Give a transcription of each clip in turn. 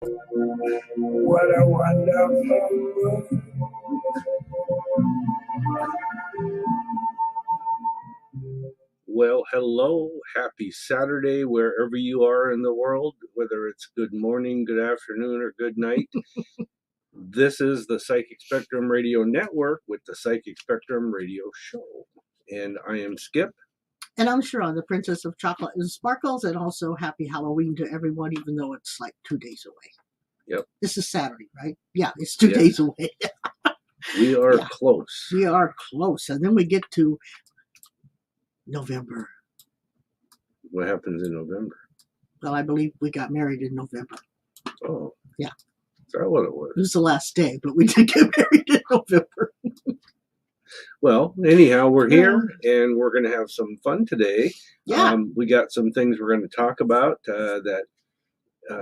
What a wonderful world. Well, hello. Happy Saturday, wherever you are in the world, whether it's good morning, good afternoon, or good night. This is the Psychic Spectrum Radio Network with the Psychic Spectrum Radio Show. And I am Skip. And I'm Sha'ron, the Princess of Chocolate and Sparkles, and also happy Halloween to everyone, even though it's like 2 days away. Yep. This is Saturday, right? Yeah, it's 2 days away. We are close. We are close. And then we get to November. What happens in November? Well, I believe we got married in November. Oh. Yeah. Is that what it was? It was the last day, but we did get married in November. Well, anyhow, we're here and we're going to have some fun today. Yeah. We got some things we're going to talk about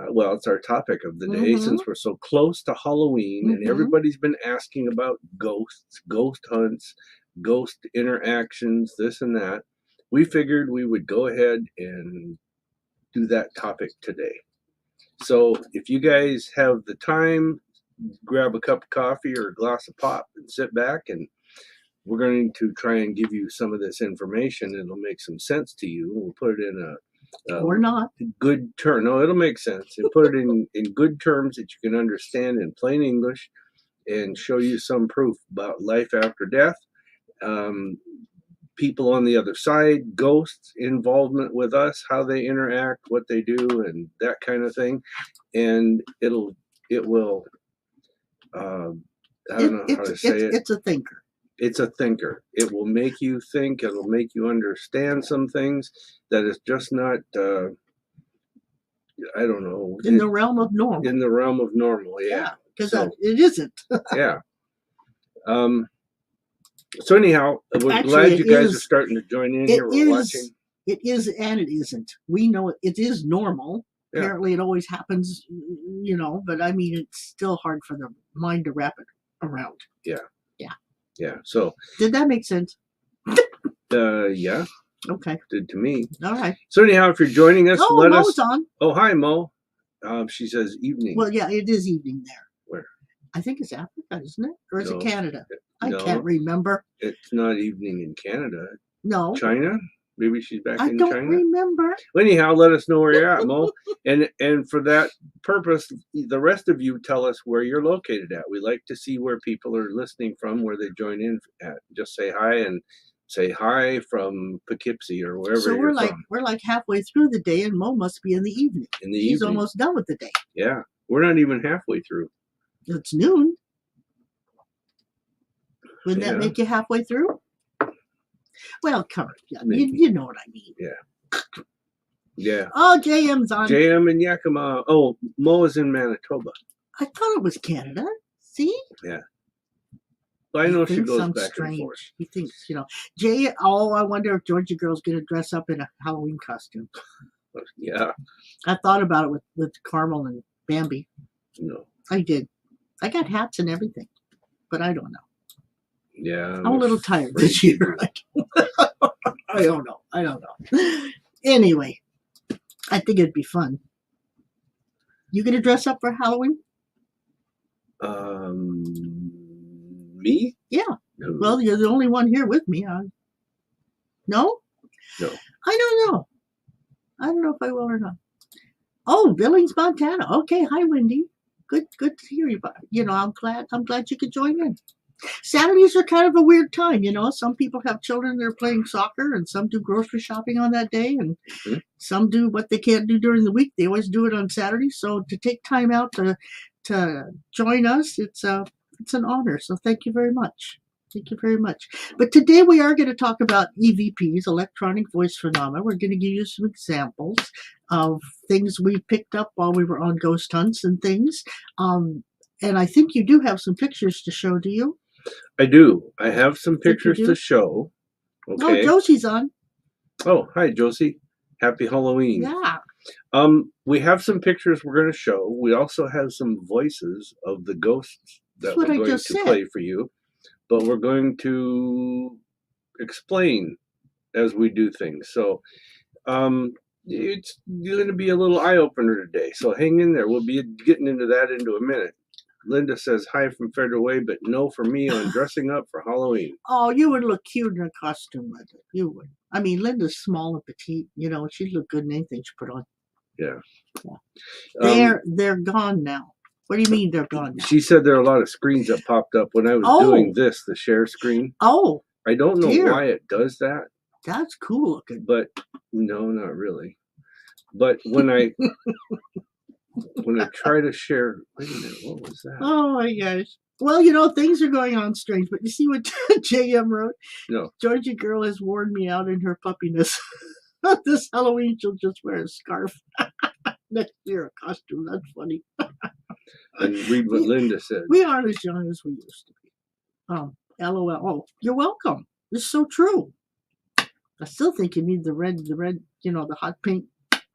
well, it's our topic of the day since we're so close to Halloween and everybody's been asking about ghosts, ghost hunts, ghost interactions, this and that. We figured we would go ahead and do that topic today. So if you guys have the time, grab a cup of coffee or a glass of pop and sit back, and we're going to try and give you some of this information. It'll make some sense to you. We'll put it in or not good term. No, it'll make sense. And put it in good terms that you can understand in plain English, and show you some proof about life after death, people on the other side, ghosts, involvement with us, how they interact, what they do, and that kind of thing. And it will. I don't know how to say it. It's a thinker. It's a thinker. It will make you think. It'll make you understand some things that is just not, I don't know. In the realm of normal. In the realm of normal, yeah. Because it isn't. Yeah. So anyhow, we're glad you guys are starting to join in here. We're watching. It is and it isn't. We know it is normal. Yeah. Apparently it always happens, but I mean, it's still hard for the mind to wrap it around. Yeah. Yeah. Yeah. So. Did that make sense? Yeah. Okay. Did to me. All right. So anyhow, if you're joining us, let us. Mo's on. Oh, hi, Mo. She says evening. Well, yeah, it is evening there. Where? I think it's Africa, isn't it? Or is it Canada? I can't remember. It's not evening in Canada. No. China? Maybe she's back in China. I don't remember. Well, anyhow, let us know where you're at, Mo. And for that purpose, the rest of you tell us where you're located at. We like to see where people are listening from, where they join in at. Just say hi and say hi from Poughkeepsie or wherever you're from. We're like halfway through the day, and Mo must be in the evening. He's almost done with the day. Yeah, we're not even halfway through. It's noon. Wouldn't that make you halfway through? Well, come on. You know what I mean. Yeah. Yeah. Oh, JM's on. JM in Yakima. Oh, Mo is in Manitoba. I thought it was Canada. See? Yeah. Well, I know she goes back and forth. He thinks, I wonder if Georgia Girl's going to dress up in a Halloween costume. Yeah. I thought about it with Carmel and Bambi. No. I did. I got hats and everything, but I don't know. Yeah. I'm a little tired this year. I don't know. Anyway, I think it'd be fun. You gonna dress up for Halloween? Me? Yeah. No. Well, you're the only one here with me. No? No. I don't know. I don't know if I will or not. Oh, Billings, Montana. Okay. Hi, Wendy. Good to hear you. I'm glad you could join in. Saturdays are kind of a weird time, Some people have children that are playing soccer, and some do grocery shopping on that day, and some do what they can't do during the week. They always do it on Saturdays. So to take time out to join us, it's an honor. So thank you very much. Thank you very much. But today we are going to talk about EVPs, electronic voice phenomena. We're going to give you some examples of things we picked up while we were on ghost hunts and things. And I think you do have some pictures to show, do you? I do. I have some pictures to show. Okay. Oh, Josie's on. Oh, hi, Josie. Happy Halloween. Yeah. We have some pictures we're going to show. We also have some voices of the ghosts that we're going to play for you. But we're going to explain as we do things. So it's going to be a little eye opener today. So hang in there. We'll be getting into that into a minute. Linda says hi from Federal Way, but no for me on dressing up for Halloween. Oh, you would look cute in a costume, Linda. You would. I mean, Linda's small and petite. You know, she'd look good in anything she put on. Yeah. They're gone now. What do you mean they're gone now? She said there are a lot of screens that popped up when I was doing this, the share screen. Oh. I don't know why it does that. That's cool looking. But no, not really. But when I try to share, wait a minute, what was that? Oh my gosh. Well, you know, things are going on strange, but you see what JM wrote? No. Georgia girl has worn me out in her puppiness. This Halloween, she'll just wear a scarf. Next year, a costume. That's funny. And read what Linda said. We aren't as young as we used to be. LOL. Oh, you're welcome. It's so true. I still think you need the red, you know, the hot pink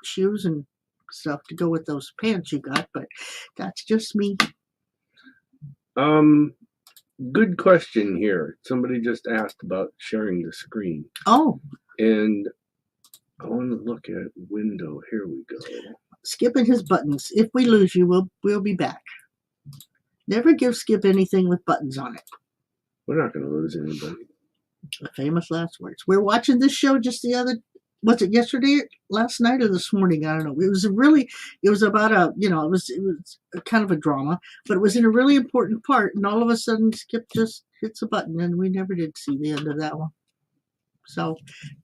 shoes and stuff to go with those pants you got, but that's just me. Good question here. Somebody just asked about sharing the screen. Oh. And I want to look at window. Here we go. Skip and his buttons. If we lose you, we'll be back. Never give Skip anything with buttons on it. We're not going to lose anybody. The famous last words. We're watching this show just was it yesterday, last night, or this morning? I don't know. It was about a, you know, it was a kind of a drama, but it was in a really important part, and all of a sudden Skip just hits a button, and we never did see the end of that one. So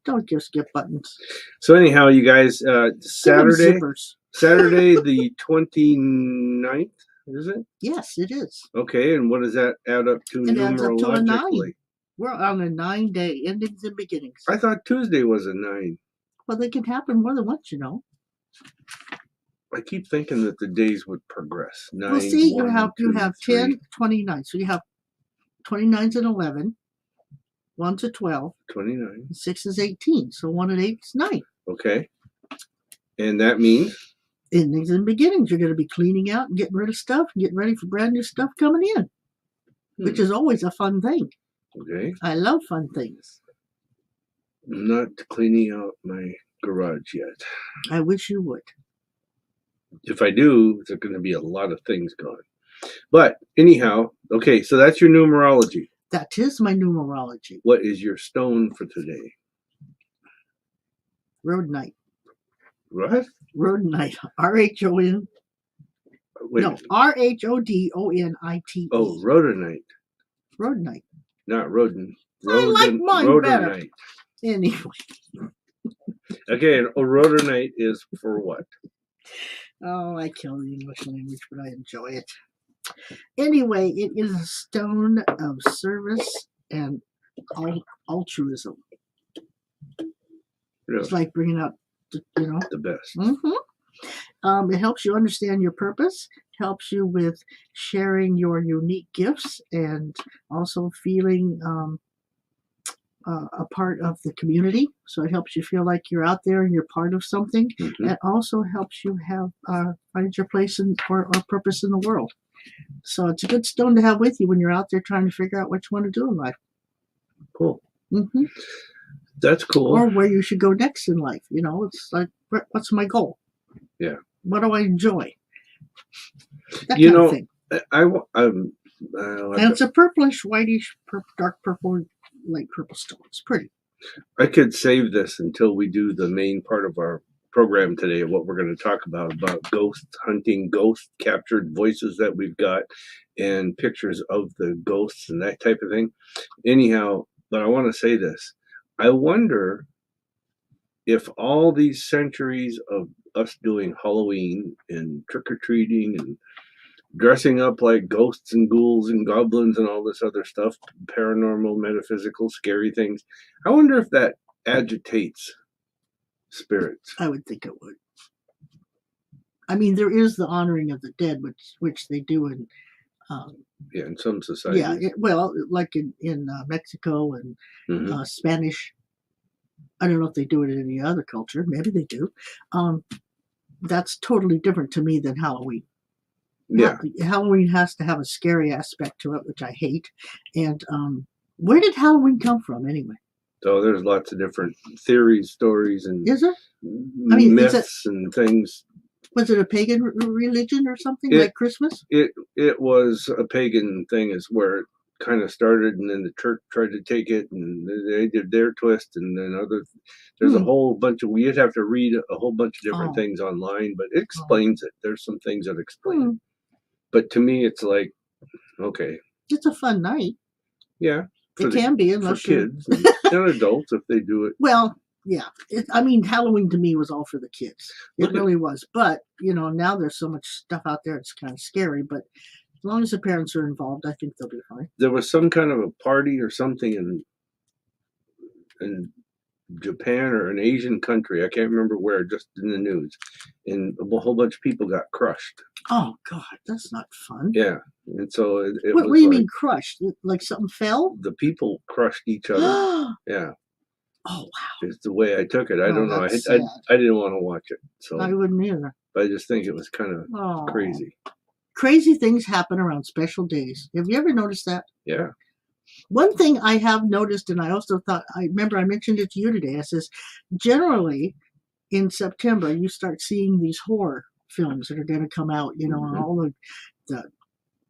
don't give Skip buttons. So anyhow, you guys, Saturday the 29th, is it? Yes, it is. Okay, and what does that add up to numerologically? We're on a 9-day, endings and beginnings. I thought Tuesday was a 9. Well, they can happen more than once, you know. I keep thinking that the days would progress. 9, well, see, 1, you 2, have 3. 10, 29. So you have 29's and 11, 1 to 12. 29. 6 is 18. So 1 and 8 is 9. Okay. And that means? Endings and beginnings. You're going to be cleaning out and getting rid of stuff and getting ready for brand new stuff coming in, which is always a fun thing. Okay. I love fun things. I'm not cleaning out my garage yet. I wish you would. If I do, there's going to be a lot of things gone. But anyhow, okay, so that's your numerology. That is my numerology. What is your stone for today? Rhodonite. What? Rhodonite. R-H-O-N. No, R-H-O-D-O-N-I-T-E. Oh, rhodonite. Rhodonite. Not rodent. I like mine rhodonite. better. Anyway. Okay, a rhodonite is for what? Oh, I kill the English language, but I enjoy it. Anyway, it is a stone of service and altruism. Really? It's like bringing out, the best. Mm-hmm. It helps you understand your purpose, helps you with sharing your unique gifts, and also feeling a part of the community. So it helps you feel like you're out there and you're part of something. Mm-hmm. It also helps you have find your place or purpose in the world. So it's a good stone to have with you when you're out there trying to figure out what you want to do in life. Cool. Mm-hmm. That's cool. Or where you should go next in life. You know, it's like, what's my goal? Yeah. What do I enjoy? That kind of thing. And it's a purplish, whitish, dark purple, light purple stone. It's pretty. I could save this until we do the main part of our program today, what we're going to talk about ghost hunting, ghost captured voices that we've got, and pictures of the ghosts and that type of thing. Anyhow, but I want to say this. I wonder if all these centuries of us doing Halloween and trick-or-treating and dressing up like ghosts and ghouls and goblins and all this other stuff, paranormal, metaphysical, scary things, I wonder if that agitates spirits. I would think it would. I mean, there is the honoring of the dead, which they do in in some societies. Yeah, like in Mexico and Spanish. I don't know if they do it in any other culture. Maybe they do. That's totally different to me than Halloween. Yeah, Halloween has to have a scary aspect to it, which I hate. And where did Halloween come from, anyway? So there's lots of different theories, stories, and Is there? I mean, myths and things. Was it a pagan religion or something like Christmas? It was a pagan thing, is where it kind of started, and then the church tried to take it, and they did their twist, and then there's a whole bunch of, you'd have to read a whole bunch of different things online, but it explains it. There's some things that explain it. But to me, it's like, okay. It's a fun night. Yeah. It can be, unless for kids and adults if they do it. Well, yeah. I mean, Halloween to me was all for the kids. It really was. But, now there's so much stuff out there, it's kind of scary. But as long as the parents are involved, I think they'll be fine. There was some kind of a party or something in Japan or an Asian country, I can't remember where, just in the news, and a whole bunch of people got crushed. Oh God, that's not fun. Yeah, and so it what do you mean crushed? Like something fell? The people crushed each other. Yeah. Oh wow. It's the way I took it. I don't know. I didn't want to watch it, so I wouldn't either. But I just think it was kind of crazy. Crazy things happen around special days. Have you ever noticed that? Yeah. One thing I have noticed, and I also thought, I remember I mentioned it to you today, I says, generally in September, you start seeing these horror films that are going to come out, and all the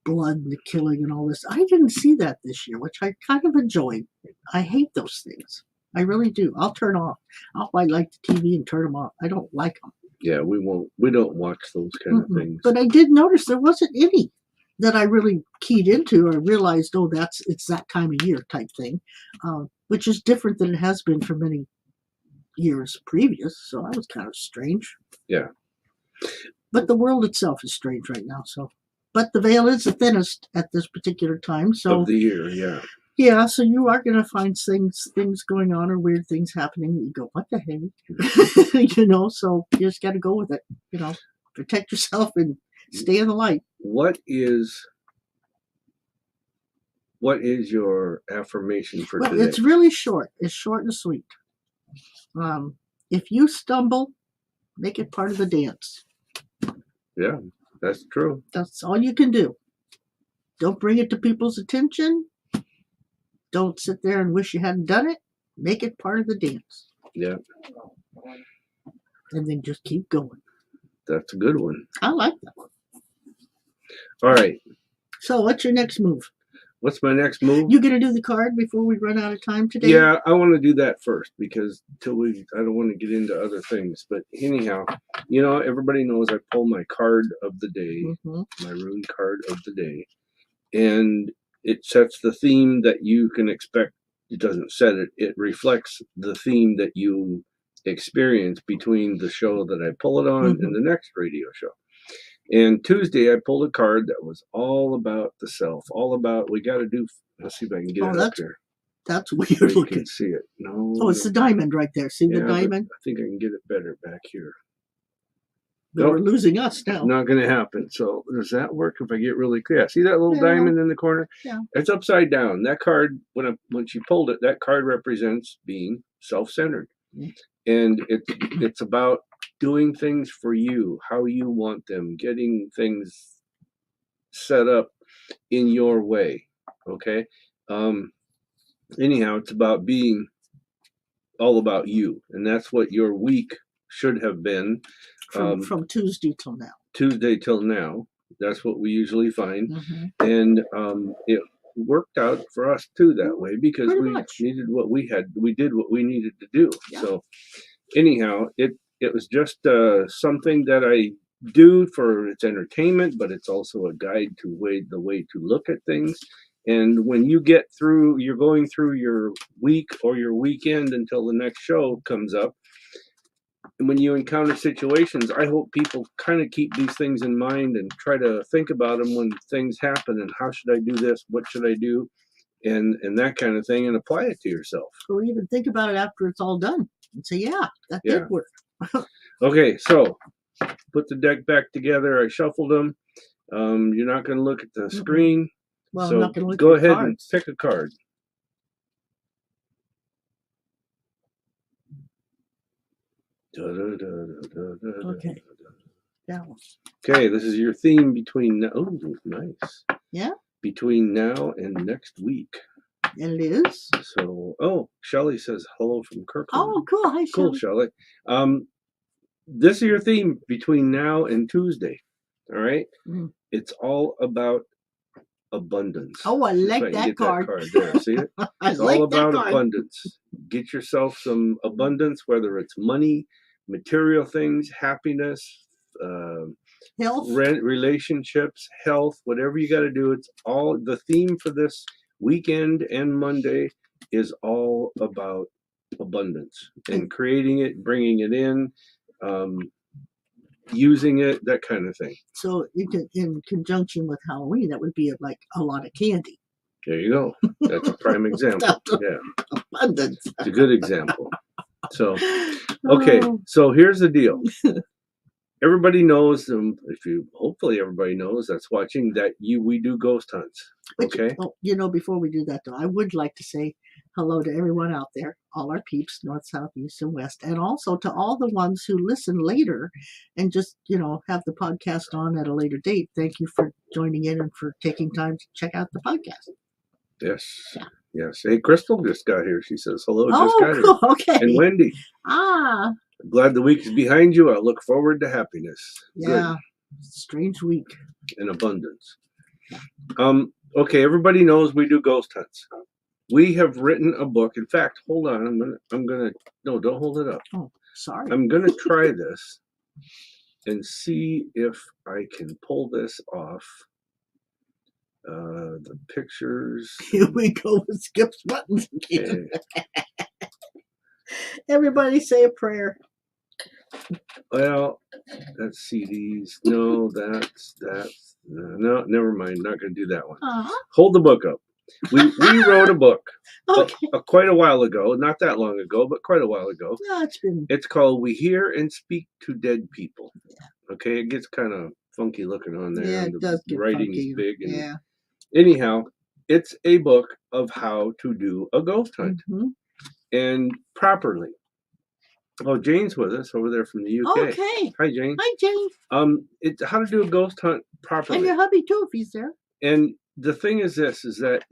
blood and the killing and all this. I didn't see that this year, which I kind of enjoyed. I hate those things. I really do. I'll turn off. I'll light the TV and turn them off. I don't like them. Yeah, we don't watch those kind of things. But I did notice there wasn't any that I really keyed into or realized, it's that time of year type thing, which is different than it has been for many years previous. So that was kind of strange. Yeah. But the world itself is strange right now. So, but the veil is the thinnest at this particular time. So of the year, yeah. Yeah, so you are going to find things going on or weird things happening that you go, what the heck? So you just got to go with it. Protect yourself and stay in the light. What is your affirmation for today? It's really short. It's short and sweet. If you stumble, make it part of the dance. Yeah, that's true. That's all you can do. Don't bring it to people's attention. Don't sit there and wish you hadn't done it. Make it part of the dance. Yeah. And then just keep going. That's a good one. I like that one. All right. So what's your next move? What's my next move? You going to do the card before we run out of time today? Yeah, I want to do that first because I don't want to get into other things. But anyhow, everybody knows I pull my card of the day, my rune card of the day. And it sets the theme that you can expect. It doesn't set it. It reflects the theme that you experience between the show that I pull it on and the next radio show. And Tuesday, I pulled a card that was all about the self, all about, we got to do, let's see if I can get it up here. That's weird looking. You can see it. No. Oh, it's the diamond right there. See the diamond? I think I can get it better back here. But we're losing us now. It's not going to happen. So does that work if I get really clear? See that little diamond in the corner? Yeah. It's upside down. That card, when she pulled it, that card represents being self-centered. And it's about doing things for you, how you want them, getting things set up in your way. Okay? Anyhow, it's about being all about you. And that's what your week should have been. From Tuesday till now. Tuesday till now. That's what we usually find. And it worked out for us too that way because we needed what we had. We did what we needed to do. Yeah. So anyhow, it was just something that I do for its entertainment, but it's also a guide to the way to look at things. And when you're going through your week or your weekend until the next show comes up, and when you encounter situations, I hope people kind of keep these things in mind and try to think about them when things happen and how should I do this? What should I do? And that kind of thing, and apply it to yourself. Or even think about it after it's all done and say, that did work. Okay, so put the deck back together. I shuffled them. You're not going to look at the screen. Well, so I'm not going to look go at the ahead cards. And pick a card. Okay. That one. Okay, this is your theme between. Oh, nice. Yeah. Between now and next week. And it is. So, oh, Shelley says hello from Kirkland. Oh, cool. Hi, Cool, Shelley. Shelley. This is your theme between now and Tuesday. All right. It's all about abundance. Oh, I See if like I can that get card. that card there. See it? It's like all that about card. abundance. Get yourself some abundance, whether it's money, material things, happiness, health, relationships, health, whatever you got to do. It's all the theme for this weekend and Monday is all about abundance and creating it, bringing it in, using it, that kind of thing. So in conjunction with Halloween, that would be like a lot of candy. There you go. That's a prime example. Yeah. Abundance. It's a good example. So, okay. So here's the deal. Everybody knows, hopefully everybody knows that's watching that we do ghost hunts. Okay. Before we do that though, I would like to say hello to everyone out there, all our peeps, north, south, east, and west, and also to all the ones who listen later and just, have the podcast on at a later date. Thank you for joining in and for taking time to check out the podcast. Yes. Yeah. Yes. Hey, Crystal just got here. She says hello. Just got cool. Here. Okay. And Wendy. I'm glad the week is behind you. I look forward to happiness. Yeah. Good. Strange week. And abundance. Yeah. Okay. Everybody knows we do ghost hunts. We have written a book. In fact, hold on. No, don't hold it up. Oh, sorry. I'm going to try this and see if I can pull this off. The pictures. Here we go with Skip's buttons again. Everybody say a prayer. Well, that's CDs. No, that's no, never mind. Not going to do that one. Hold the book up. We wrote a book quite a while ago, not that long ago, but quite a while ago. No, it's called We Hear and Speak to Dead People. Yeah. Okay, it gets kind of funky looking on there. Yeah, it does get writing's funky. Big. And yeah. Anyhow, it's a book of how to do a ghost hunt and properly. Oh, Jane's with us over there from the UK. Okay. Hi, Jane. Hi, Jane. It's how to do a ghost hunt properly. And your hubby too, if he's there. And the thing is this, is that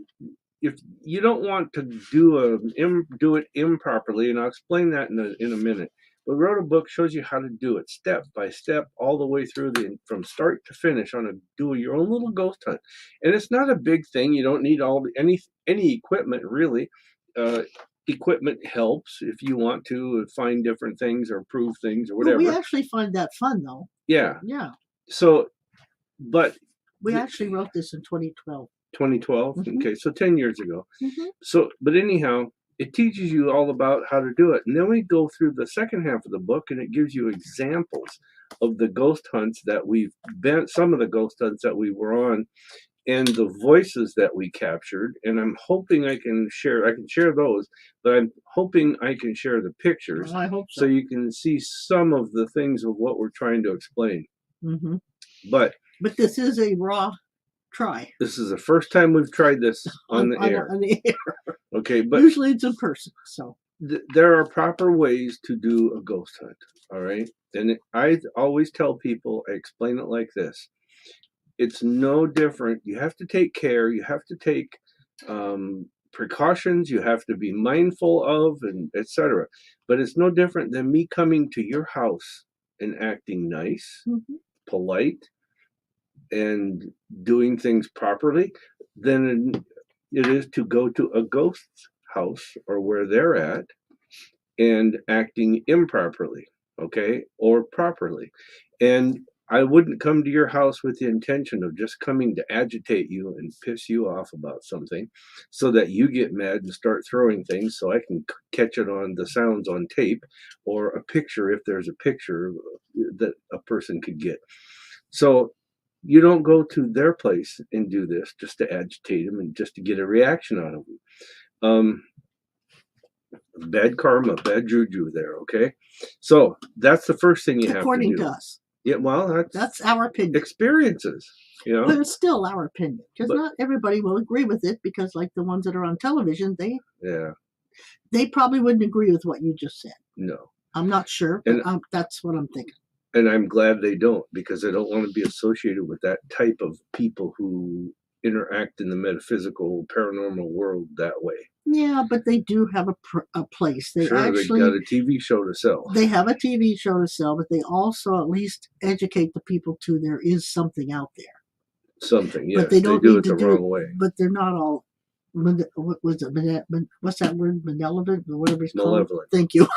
if you don't want to do it improperly, and I'll explain that in a minute. We wrote a book, shows you how to do it step by step, all the way through from start to finish on do your own little ghost hunt. And it's not a big thing. You don't need any equipment really. Equipment helps if you want to find different things or prove things or whatever. Well, we actually find that fun though. Yeah. Yeah. So, but we actually wrote this in 2012. 2012. Okay, so 10 years ago. So, but anyhow, it teaches you all about how to do it. And then we go through the second half of the book and it gives you examples of the ghost hunts that we've been, some of the ghost hunts that we were on, and the voices that we captured. And I'm hoping I can share those, but I'm hoping I can share the pictures. Well, I hope so. So you can see some of the things of what we're trying to explain. But this is a raw try. This is the first time we've tried this on the air. Okay, but usually it's in person. So there are proper ways to do a ghost hunt. All right, and I always tell people, I explain it like this: it's no different. You have to take care. You have to take precautions. You have to be mindful of, and etc. But it's no different than me coming to your house and acting nice, polite, and doing things properly than it is to go to a ghost's house or where they're at and acting improperly, okay, or properly. And I wouldn't come to your house with the intention of just coming to agitate you and piss you off about something so that you get mad and start throwing things so I can catch it on the sounds on tape or a picture if there's a picture that a person could get. So you don't go to their place and do this just to agitate them and just to get a reaction out of them. Bad karma, bad juju there, okay? So that's the first thing you have to do. According to us. Yeah, well, that's our opinion. Experiences, But it's still our opinion because not everybody will agree with it because, like the ones that are on television, they probably wouldn't agree with what you just said. No. I'm not sure, but that's what I'm thinking. And I'm glad they don't, because I don't want to be associated with that type of people who interact in the metaphysical, paranormal world that way. Yeah, but they do have a place. They Sure, they got a TV show to sell. They have a TV show to sell, but they also at least educate the people too. There is something out there. Something, yes. But they don't do need it to the wrong way. But they're not all. What was it? What's that word? Malevolent or whatever it's called. Malevolent. Thank you.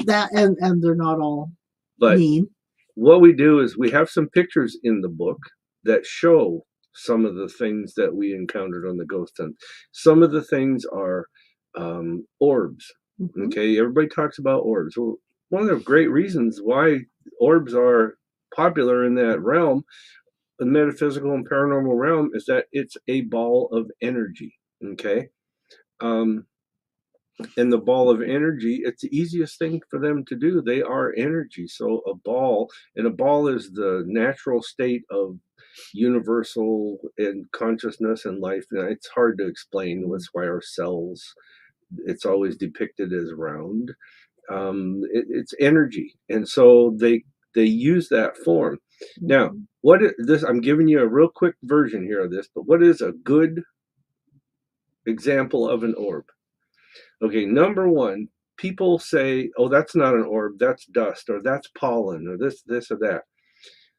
That and they're not all mean. What we do is we have some pictures in the book that show some of the things that we encountered on the ghost hunt. Some of the things are orbs. Mhm. Okay, everybody talks about orbs. Well, one of the great reasons why orbs are popular in that realm, the metaphysical and paranormal realm, is that it's a ball of energy. Okay. And the ball of energy, it's the easiest thing for them to do. They are energy. So a ball is the natural state of universal and consciousness and life. And it's hard to explain. That's why our cells, it's always depicted as round. It's energy. And so they use that form. Now, what is this? I'm giving you a real quick version here of this, but what is a good example of an orb? Okay, number one, people say, oh, that's not an orb, that's dust, or that's pollen, or this, or that.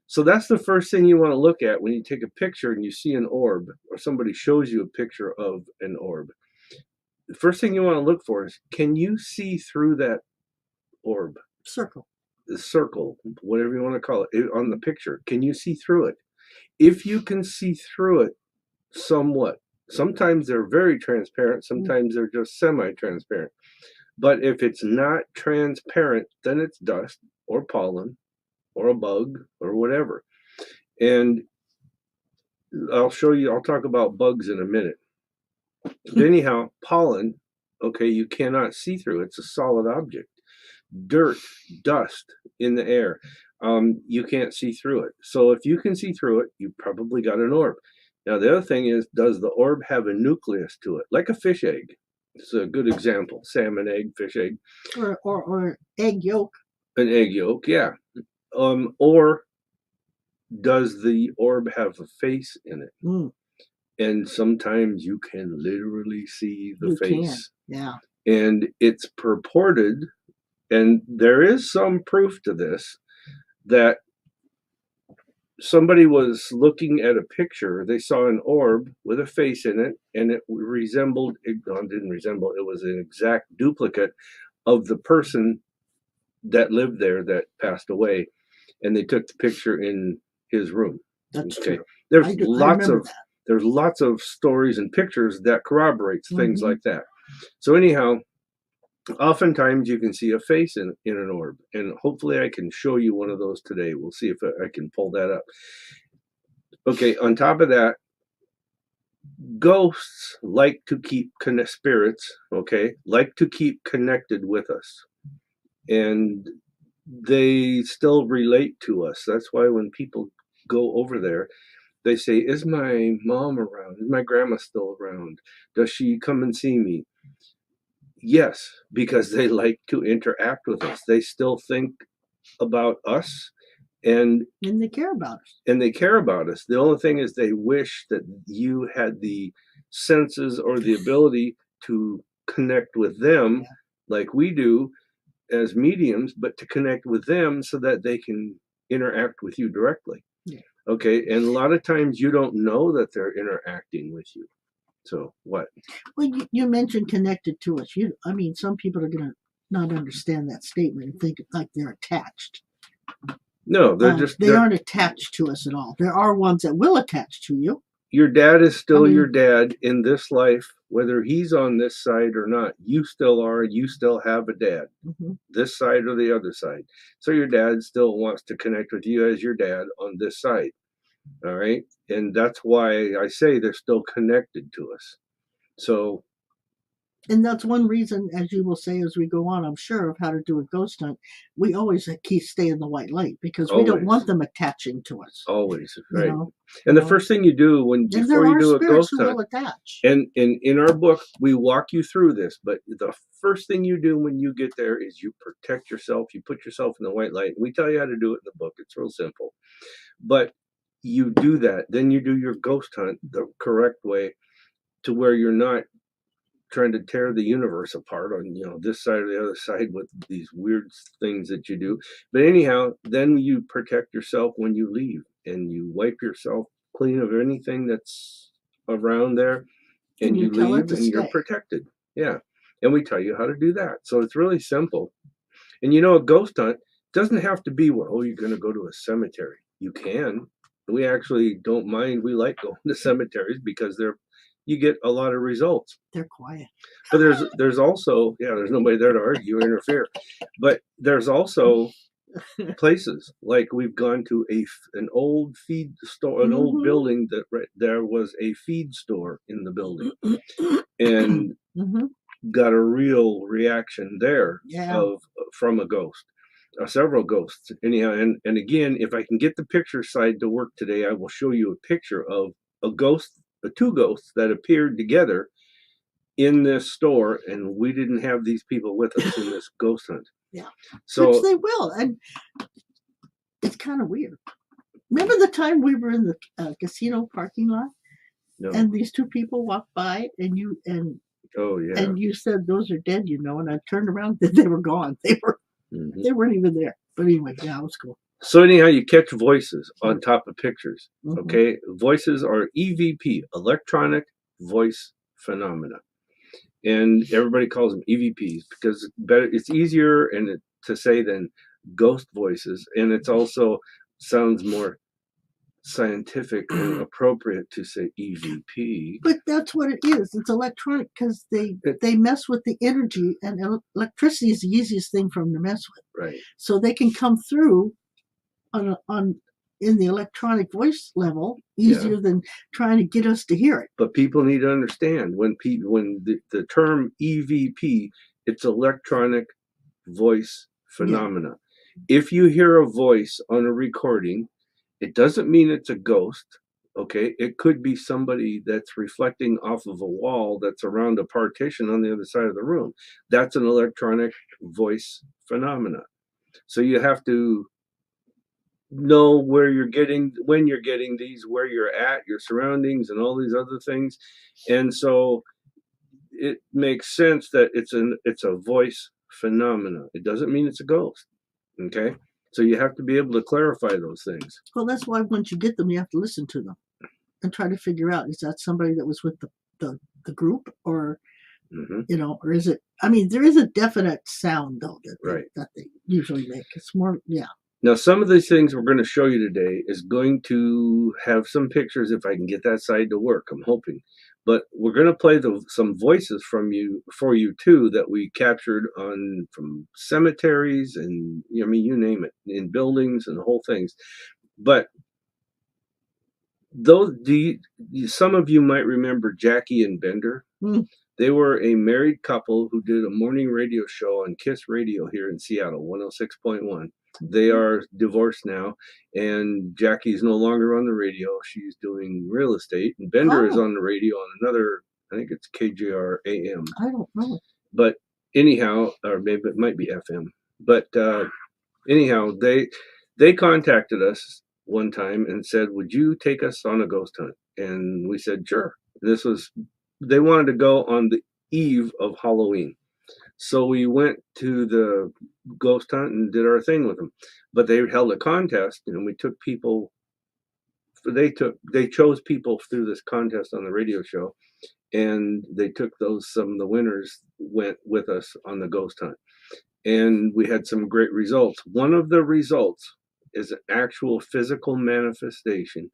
So that's the first thing you want to look at when you take a picture and you see an orb, or somebody shows you a picture of an orb. The first thing you want to look for is, can you see through that orb? Circle. The circle, whatever you want to call it, on the picture. Can you see through it? If you can see through it somewhat, sometimes they're very transparent, sometimes they're just semi-transparent. But if it's not transparent, then it's dust or pollen or a bug or whatever. And I'll talk about bugs in a minute. But anyhow, pollen, okay, you cannot see through. It's a solid object. Dirt, dust in the air, you can't see through it. So if you can see through it, you probably got an orb. Now, the other thing is, does the orb have a nucleus to it, like a fish egg? It's a good example. Salmon egg, fish egg. Or egg yolk. An egg yolk, yeah. Or does the orb have a face in it? And sometimes you can literally see the face. Yeah. And it's purported, and there is some proof to this, that somebody was looking at a picture, they saw an orb with a face in it, and it didn't resemble, it was an exact duplicate of the person that lived there that passed away, and they took the picture in his room. That's true. There's lots of stories and pictures that corroborates things like that. So anyhow, oftentimes you can see a face in an orb, and hopefully I can show you one of those today. We'll see if I can pull that up. Okay, on top of that, ghosts like to keep spirits, okay, like to keep connected with us, and they still relate to us. That's why when people go over there, they say, is my mom around? Is my grandma still around? Does she come and see me? Yes, because they like to interact with us. They still think about us, and they care about us. And they care about us. The only thing is they wish that you had the senses or the ability to connect with them like we do as mediums, but to connect with them so that they can interact with you directly. Yeah. Okay, and a lot of times you don't know that they're interacting with you. So what? Well, you mentioned connected to us. Some people are going to not understand that statement and think like they're attached. No, they aren't attached to us at all. There are ones that will attach to you. Your dad is still your dad in this life, whether he's on this side or not. You still are. You still have a dad, this side or the other side. So your dad still wants to connect with you as your dad on this side. All right. And that's why I say they're still connected to us. So. And that's one reason, as you will say as we go on, I'm sure, of how to do a ghost hunt. We always stay in the white light because we don't want them attaching to us. Always, right? And the first thing you do before you do a ghost hunt, and in our book we walk you through this, but the first thing you do when you get there is you protect yourself. You put yourself in the white light. And we tell you how to do it in the book. It's real simple, but you do that. Then you do your ghost hunt the correct way, to where you're not trying to tear the universe apart on, this side or the other side with these weird things that you do. But anyhow, then you protect yourself when you leave, and you wipe yourself clean of anything that's around there, and And you you tell it leave, to and you're stay. protected. Yeah. And we tell you how to do that. So it's really simple. And a ghost hunt doesn't have to be where, you're going to go to a cemetery. You can. We actually don't mind. We like going to cemeteries because you get a lot of results. They're quiet. But there's also, there's nobody there to argue or interfere. But there's also places like we've gone to an old feed store, an old building that there was a feed store in the building, and got a real reaction there from a ghost. Several ghosts anyhow, and again, if I can get the picture side to work today, I will show you a picture of two ghosts that appeared together in this store, and we didn't have these people with us in this ghost hunt. Yeah, so which they will, and it's kind of weird. Remember the time we were in the casino parking lot, and these two people walked by, and oh yeah, and you said those are dead, and I turned around, and they were gone. They weren't even there. But anyway, yeah, it was cool. So anyhow, you catch voices on top of pictures. Okay, voices are EVP, electronic voice phenomena, and everybody calls them EVPs because it's easier to say than ghost voices, and it's also sounds more scientific and appropriate to say EVP. But that's what it is. It's electronic because they mess with the energy, and electricity is the easiest thing for them to mess with. Right. So they can come through in the electronic voice level easier than trying to get us to hear it. But people need to understand when the term EVP, it's electronic voice phenomena. Yeah. If you hear a voice on a recording, it doesn't mean it's a ghost. Okay, it could be somebody that's reflecting off of a wall that's around a partition on the other side of the room. That's an electronic voice phenomena. So you have to know when you're getting these, where you're at, your surroundings, and all these other things. And so it makes sense that it's a voice phenomena. It doesn't mean it's a ghost. Okay, so you have to be able to clarify those things. Well, that's why once you get them, you have to listen to them and try to figure out, is that somebody that was with the group, or or is it? I mean, there is a definite sound though that they usually make. It's more, Now, some of these things we're going to show you today is going to have some pictures, if I can get that side to work. I'm hoping. But we're going to play some voices for you too, that we captured from cemeteries and you name it, in buildings and the whole things. But some of you might remember Jackie and Bender. They were a married couple who did a morning radio show on KISS Radio here in Seattle, 106.1. They are divorced now, and Jackie's no longer on the radio. She's doing real estate, and Bender is on the radio on another, I think it's KJR AM. I don't know. But anyhow, or maybe it might be FM. But anyhow, they contacted us one time and said, "Would you take us on a ghost hunt?" And we said, "Sure." They wanted to go on the eve of Halloween. So we went to the ghost hunt and did our thing with them. But they held a contest, and we took people. They chose people through this contest on the radio show, and they took some of the winners went with us on the ghost hunt, and we had some great results. One of the results is an actual physical manifestation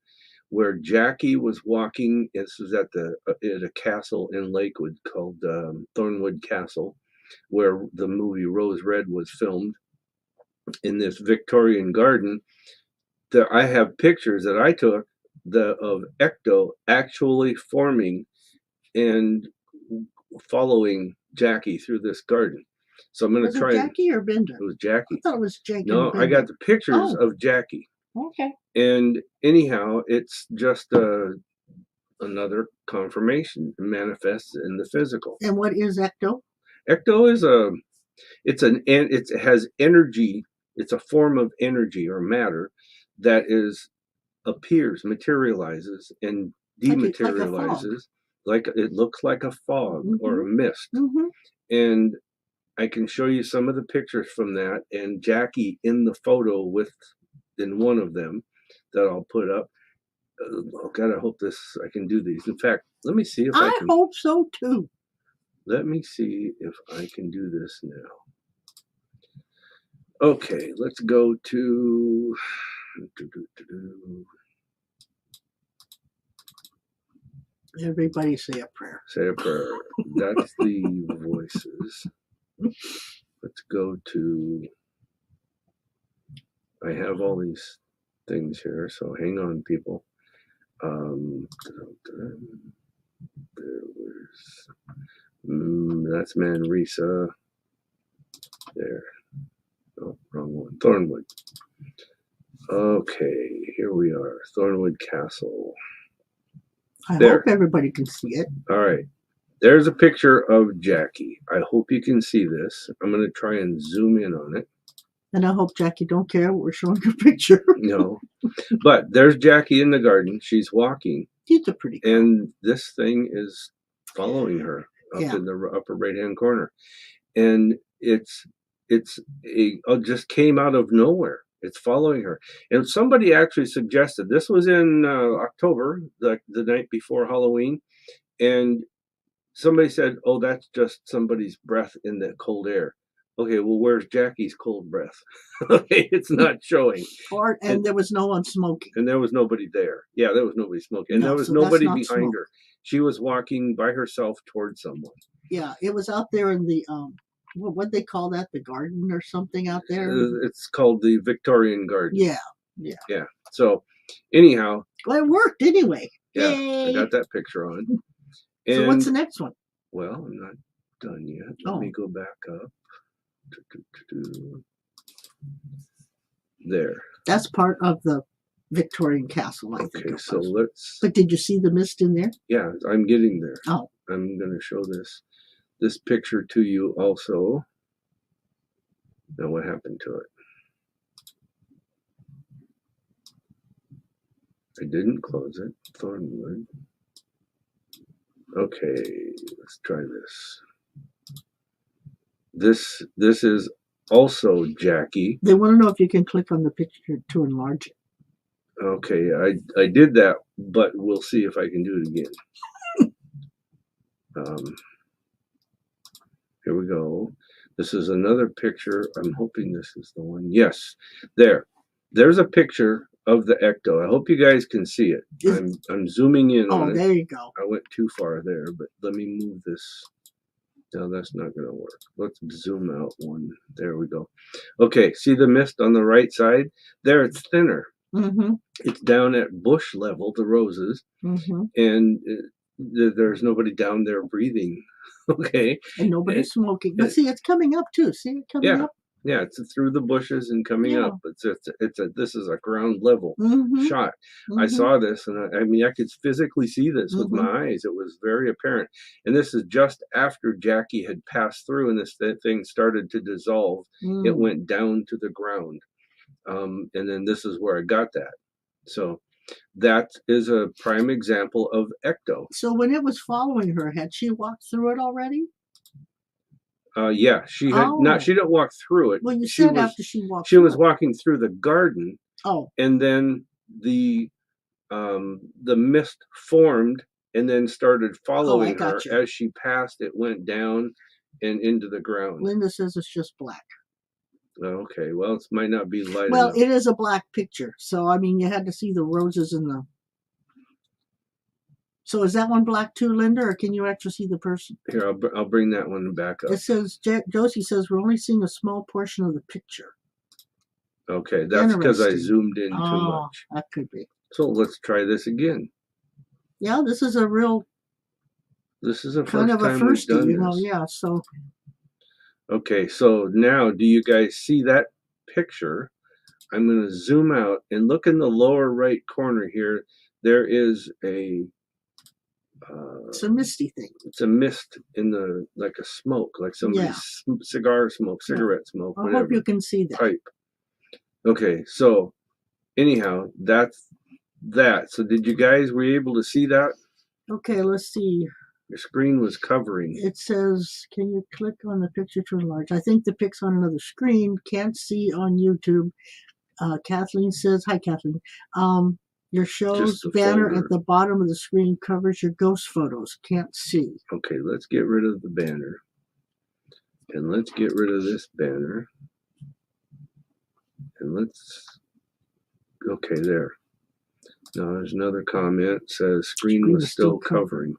where Jackie was walking. This was at a castle in Lakewood called Thornwood Castle, where the movie Rose Red was filmed, in this Victorian garden. I have pictures that I took of Ecto actually forming and following Jackie through this garden. So I'm going to try. Was it Jackie or Bender? It was Jackie. I thought it was Jackie. No, I got the pictures of Jackie. Okay. And anyhow, it's just another confirmation. It manifests in the physical. And what is Ecto? Ecto is it has energy. It's a form of energy or matter that is appears, materializes, and dematerializes. Like it looks like a fog or a mist. And I can show you some of the pictures from that, and Jackie in the photo in one of them that I'll put up. Oh God, I hope I can do these. In fact, let me see if I can. I hope so too. Let me see if I can do this now. Okay, let's go to. Everybody say a prayer. Say a prayer. That's the voices. Let's go to. I have all these things here, so hang on, people. That's Manresa. There. Oh, wrong one. Thornwood. Okay, here we are. Thornwood Castle. I hope everybody can see it. All right. There's a picture of Jackie. I hope you can see this. I'm going to try and zoom in on it. And I hope Jackie don't care we're showing her picture. No. But there's Jackie in the garden. She's walking. She's a pretty girl. And this thing is following her up in the upper right-hand corner. And it just came out of nowhere. It's following her. And somebody actually suggested, this was in October, the night before Halloween, and somebody said, oh, that's just somebody's breath in the cold air. Okay, well, where's Jackie's cold breath? Okay, it's not showing. And there was no one smoking. And there was nobody there. Yeah, there was nobody smoking. And there was nobody behind her. She was walking by herself towards someone. Yeah, it was out there in the, what they call that? The garden or something out there? It's called the Victorian Garden. Yeah. So, anyhow. Well, it worked anyway. Yeah, Yay. I got that picture on. And, so what's the next one? Well, I'm not done yet. Let me go back up. There. That's part of the Victorian castle, I think. Okay, so let's. But did you see the mist in there? Yeah, I'm getting there. Oh. I'm going to show this picture to you also. Now, what happened to it? I didn't close it. Thornwood. Okay, let's try this. This is also Jackie. They want to know if you can click on the picture to enlarge it. Okay, I did that, but we'll see if I can do it again. Here we go. This is another picture. I'm hoping this is the one. Yes, there's a picture of the ecto. I hope you guys can see it. I'm zooming in on it. Oh, there you go. I went too far there, but let me move this. No, that's not going to work. Let's zoom out one. There we go. Okay, see the mist on the right side? There, it's thinner. It's down at bush level, the roses, and there's nobody down there breathing. Okay. And nobody's smoking. But see, it's coming up too. See it coming up? Yeah, it's through the bushes and coming up. This is a ground level shot. I saw this, and I mean, I could physically see this with my eyes. It was very apparent. And this is just after Jackie had passed through, and this thing started to dissolve. It went down to the ground, and then this is where I got that. So that is a prime example of ecto. So when it was following her, had she walked through it already? Yeah, she had not. She didn't walk through it. Well, you said after she walked. She was walking through the garden. Oh. And then the mist formed and then started following her as she passed. It went down and into the ground. Linda says it's just black. Okay, well, it might not be light Well, enough. it is a black picture, so I mean, you had to see the roses and the. So is that one black too, Linda, or can you actually see the person? Here, I'll bring that one back up. It says, Josie says, we're only seeing a small portion of the picture. Okay, that's because I zoomed in too much. That could be. So let's try this again. Yeah, this is a real. This is a kind of a firstie, you know. Yeah, so. Okay, so now do you guys see that picture? I'm going to zoom out and look in the lower right corner here. There is a. It's a misty thing. It's a mist in the, like a smoke, like somebody's cigar smoke, cigarette smoke, I hope you can see that. Pipe. Okay, so anyhow, that's that. So did you guys, were you able to see that? Okay, let's see. Your screen was covering. It says, can you click on the picture to enlarge? I think the pic's on another screen. Can't see on YouTube. Kathleen says, hi, Kathleen. Your show's banner folder at the bottom of the screen covers your ghost photos. Can't see. Okay, let's get rid of the banner. And let's get rid of this banner. And let's, okay, there. Now there's another comment. It says screen was still covering.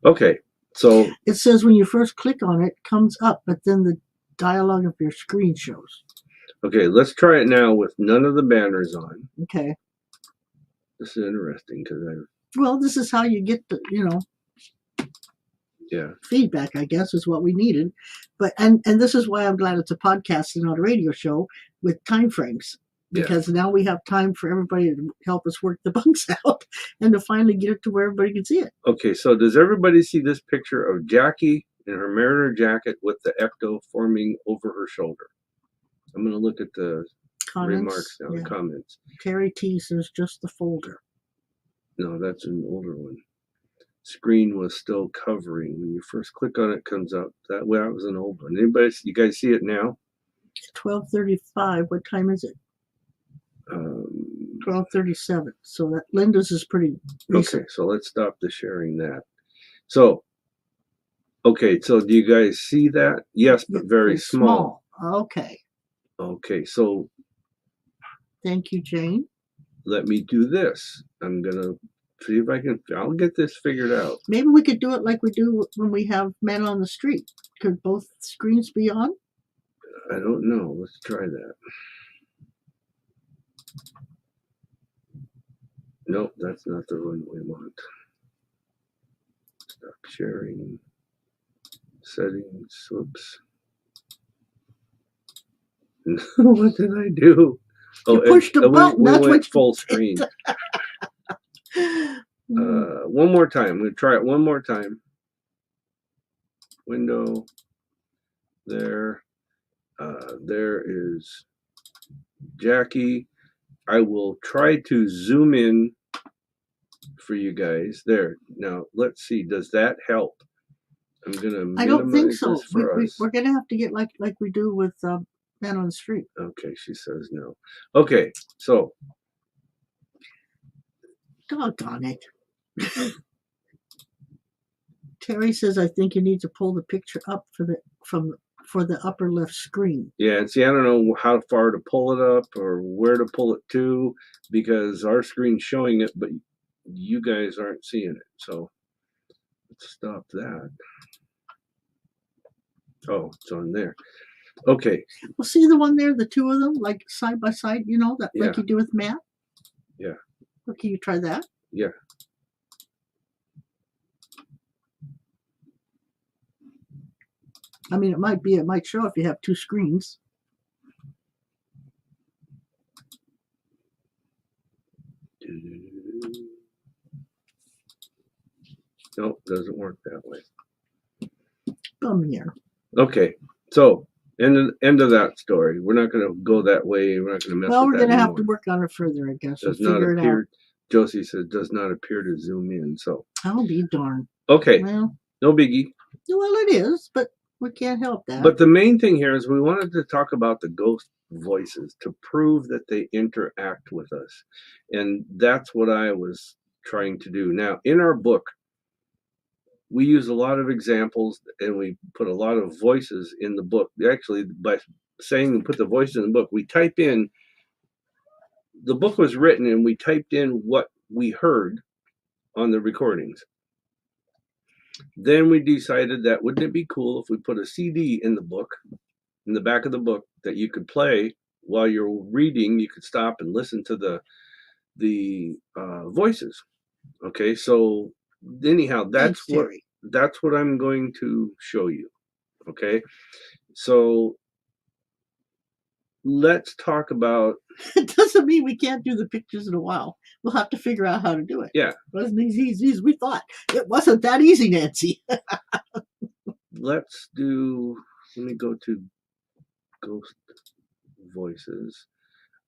Okay, so. It says when you first click on it, it comes up, but then the dialogue of your screen shows. Okay, let's try it now with none of the banners on. Okay. This is interesting because well, this is how you get the, feedback, I guess, is what we needed. But and this is why I'm glad it's a podcast and not a radio show with time frames. Because now we have time for everybody to help us work the bugs out and to finally get it to where everybody can see it. Okay, so does everybody see this picture of Jackie in her mariner jacket with the ecto forming over her shoulder? I'm going to look at the remarks now, the comments. Terry T says just the folder. No, that's an older one. Screen was still covering. When you first click on it, it comes up. That was an old one. Anybody, you guys see it now? 12:35. What time is it? 12:37. So that Linda's is pretty recent. Okay, so let's stop the sharing that. So, okay, so do you guys see that? Yes, but very small. Okay. Okay, so. Thank you, Jane. Let me do this. I'm going to see if I can, I'll get this figured out. Maybe we could do it like we do when we have men on the street. Could both screens be on? I don't know. Let's try that. Nope, that's not the one we want. Stop sharing. Settings. Whoops. What did I do? You pushed the button. We went full screen. One more time. I'm going to try it one more time. Window. There. There is Jackie. I will try to zoom in for you guys. There. Now, let's see. Does that help? I'm going to minimize. I don't think so. Us. We're going to have to get like we do with men on the street. Okay, she says no. Okay, so. Doggone it. Terry says, I think you need to pull the picture up for the upper left screen. Yeah, and see, I don't know how far to pull it up or where to pull it to because our screen's showing it, but you guys aren't seeing it. So let's stop that. Oh, it's on there. Okay. Well, see the one there, the two of them, like side by side, that like you do with Matt? Yeah. Okay, you try that? Yeah. I mean, it might show if you have two screens. Nope, doesn't work that way. Come here. Okay, so end of that story. We're not going to go that way. We're not going to mess with that. Well, we're going to have to work on it further, I guess. Does not appear. Josie says does not appear to zoom in. So I'll be darned. Okay. Well, no biggie. Well, it is, but we can't help that. But the main thing here is we wanted to talk about the ghost voices to prove that they interact with us, and that's what I was trying to do. Now, in our book, we use a lot of examples and we put a lot of voices in the book. Actually, by saying we put the voices in the book, we type in, the book was written and we typed in what we heard on the recordings. Then we decided that wouldn't it be cool if we put a CD in the book, in the back of the book, that you could play while you're reading. You could stop and listen to the voices. Okay, so anyhow, that's what I'm going to show you. Okay, so let's talk about. It doesn't mean we can't do the pictures in a while. We'll have to figure out how to do it. Yeah, it wasn't as easy as we thought. It wasn't that easy, Nancy. Let me go to ghost voices.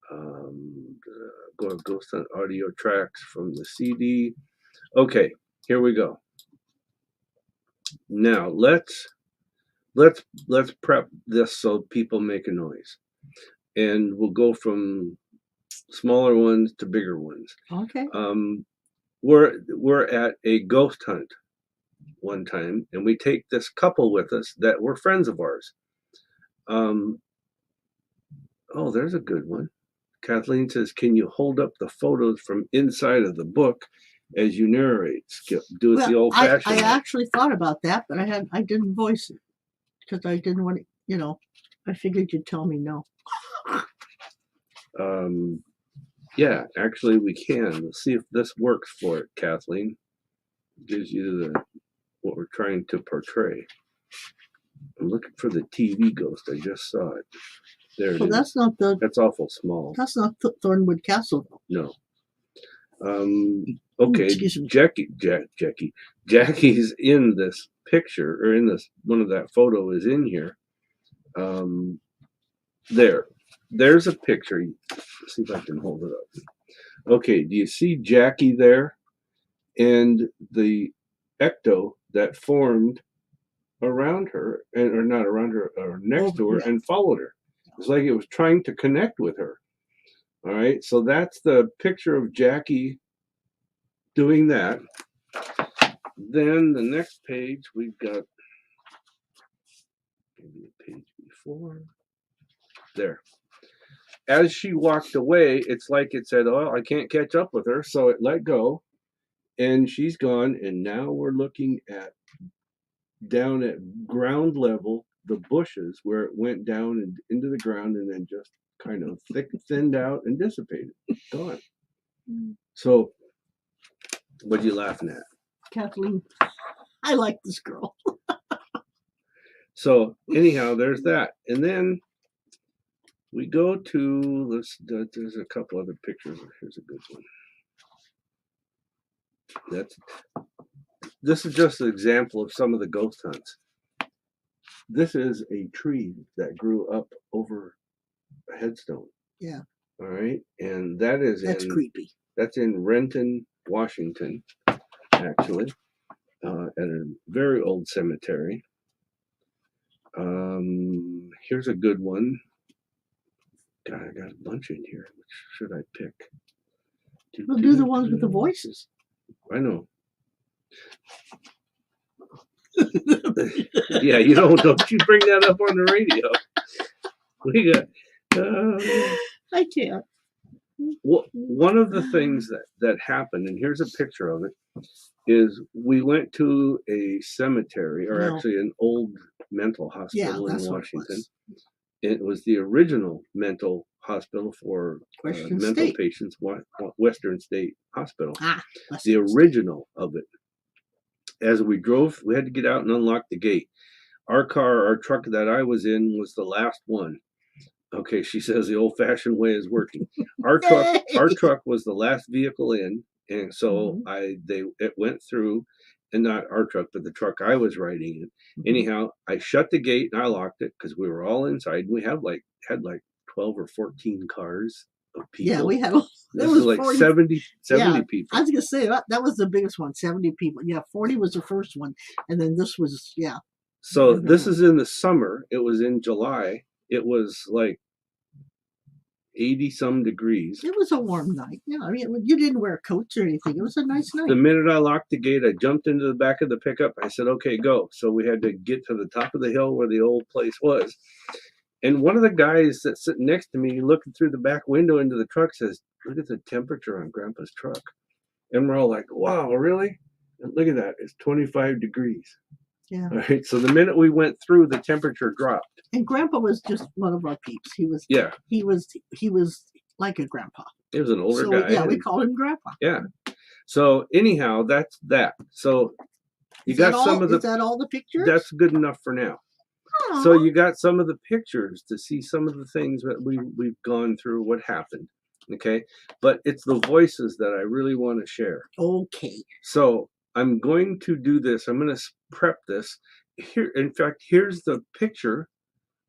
Go to Ghost Hunt audio tracks from the CD. Okay, here we go. Now let's prep this so people make a noise, and we'll go from smaller ones to bigger ones. Okay. We're at a ghost hunt one time, and we take this couple with us that were friends of ours. Oh, there's a good one. Kathleen says, "Can you hold up the photos from inside of the book as you narrate, Skip? Do it the old-fashioned I way." actually thought about that, but I didn't voice it because I didn't want to. I figured you'd tell me no. Yeah, actually, we can. Let's see if this works for it, Kathleen. Gives you what we're trying to portray. I'm looking for the TV ghost. I just saw it. There it is. That's not the. That's awful small. That's not Thornwood Castle, though. No. Okay, Jackie's in this picture, or in this one of that photo is in here. There's a picture. Let's see if I can hold it up. Okay, do you see Jackie there? And the ecto that formed around her, or not around her, or next to her, and followed her. It's like it was trying to connect with her. All right, so that's the picture of Jackie doing that. Then the next page, we've got maybe a page before. There. As she walked away, it's like it said, "Oh, I can't catch up with her," so it let go, and she's gone. And now we're looking at down at ground level, the bushes where it went down and into the ground, and then just kind of thinned out and dissipated. Gone. So, what are you laughing at? Kathleen, I like this girl. So anyhow, there's that, and then we go to there's a couple other pictures. Here's a good one. This is just an example of some of the ghost hunts. This is a tree that grew up over a headstone. Yeah. All right, and that's creepy. That's in Renton, Washington, actually, at a very old cemetery. Here's a good one. God, I got a bunch in here. Which should I pick? We'll do the ones with the voices. I know. Yeah, don't you bring that up on the radio. We got. I can't. Well, one of the things that happened, and here's a picture of it, is we went to a cemetery, or actually an old mental hospital in Washington. It was the original mental hospital for mental patients, Western State Hospital. The original of it. As we drove, we had to get out and unlock the gate. Our truck that I was in was the last one. Okay, she says the old-fashioned way is working. Our truck was the last vehicle in, and so it went through, and not our truck, but the truck I was riding in. Anyhow, I shut the gate and I locked it because we were all inside. We had like 12 or 14 cars of people. Yeah, we had. This was like 40, 70 people. I was gonna say that was the biggest one, 70 people. Yeah, 40 was the first one, and then this was So this is in the summer. It was in July. It was like 80-some degrees. It was a warm night. Yeah, I mean, you didn't wear coats or anything. It was a nice night. The minute I locked the gate, I jumped into the back of the pickup. I said, "Okay, go." So we had to get to the top of the hill where the old place was. And one of the guys that's sitting next to me, looking through the back window into the truck, says, "Look at the temperature on Grandpa's truck." And we're all like, "Wow, really?" And look at that. It's 25 degrees. Yeah. All right. So the minute we went through, the temperature dropped. And Grandpa was just one of our peeps. He was like a grandpa. He was an older guy. Yeah, we called him Grandpa. Yeah. So anyhow, that's that. So you got some of the. Is that all the pictures? That's good enough for now. Aww. So you got some of the pictures to see some of the things that we've gone through, what happened. Okay. But it's the voices that I really want to share. Okay. So I'm going to do this. I'm going to prep this. Here, in fact, here's the picture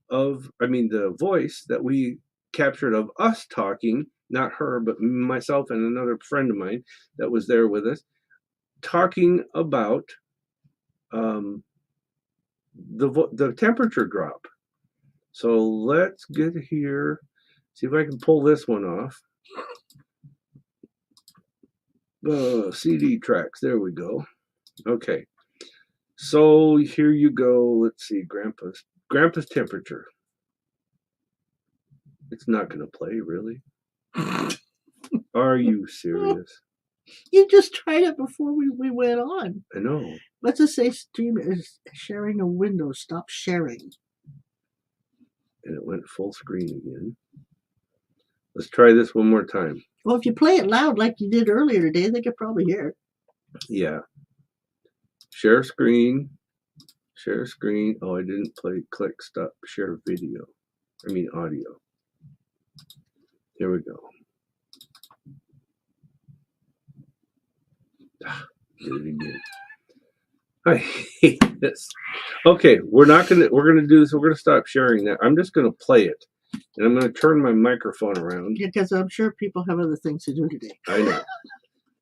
the voice that we captured of us talking, not her, but myself and another friend of mine that was there with us, talking about the temperature drop. So let's get here, see if I can pull this one off. CD tracks, there we go. Okay, so here you go. Let's see, Grandpa's temperature. It's not going to play, really. Are you serious? You just tried it before we went on. I know. Let's just say stream is sharing a window. Stop sharing. And it went full screen again. Let's try this one more time. Well, if you play it loud like you did earlier today, they could probably hear it. Yeah. Share screen. Share screen. Oh, I didn't click stop share video. I mean audio. Here we go. Did it again. I hate this. Okay, we're gonna do this. We're gonna stop sharing that. I'm just gonna play it, and I'm gonna turn my microphone around. Yeah, because I'm sure people have other things to do today. I know.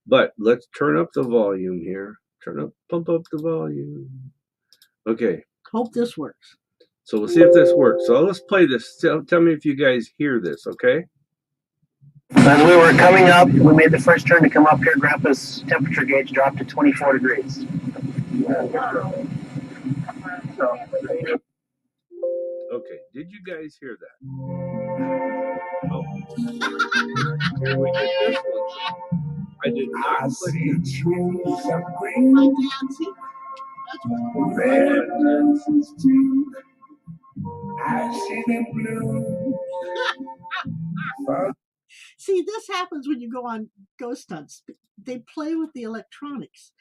But let's turn up the volume here. Pump up the volume. Okay. Hope this works. So we'll see if this works. So let's play this. Tell me if you guys hear this, okay? As we were coming up, we made the first turn to come up here. Grandpa's temperature gauge dropped to 24 degrees. Okay, did you guys hear that? Oh. Here we get this one. I did not click it. My dad, see? I see them blue. See, this happens when you go on ghost hunts. They play with the electronics.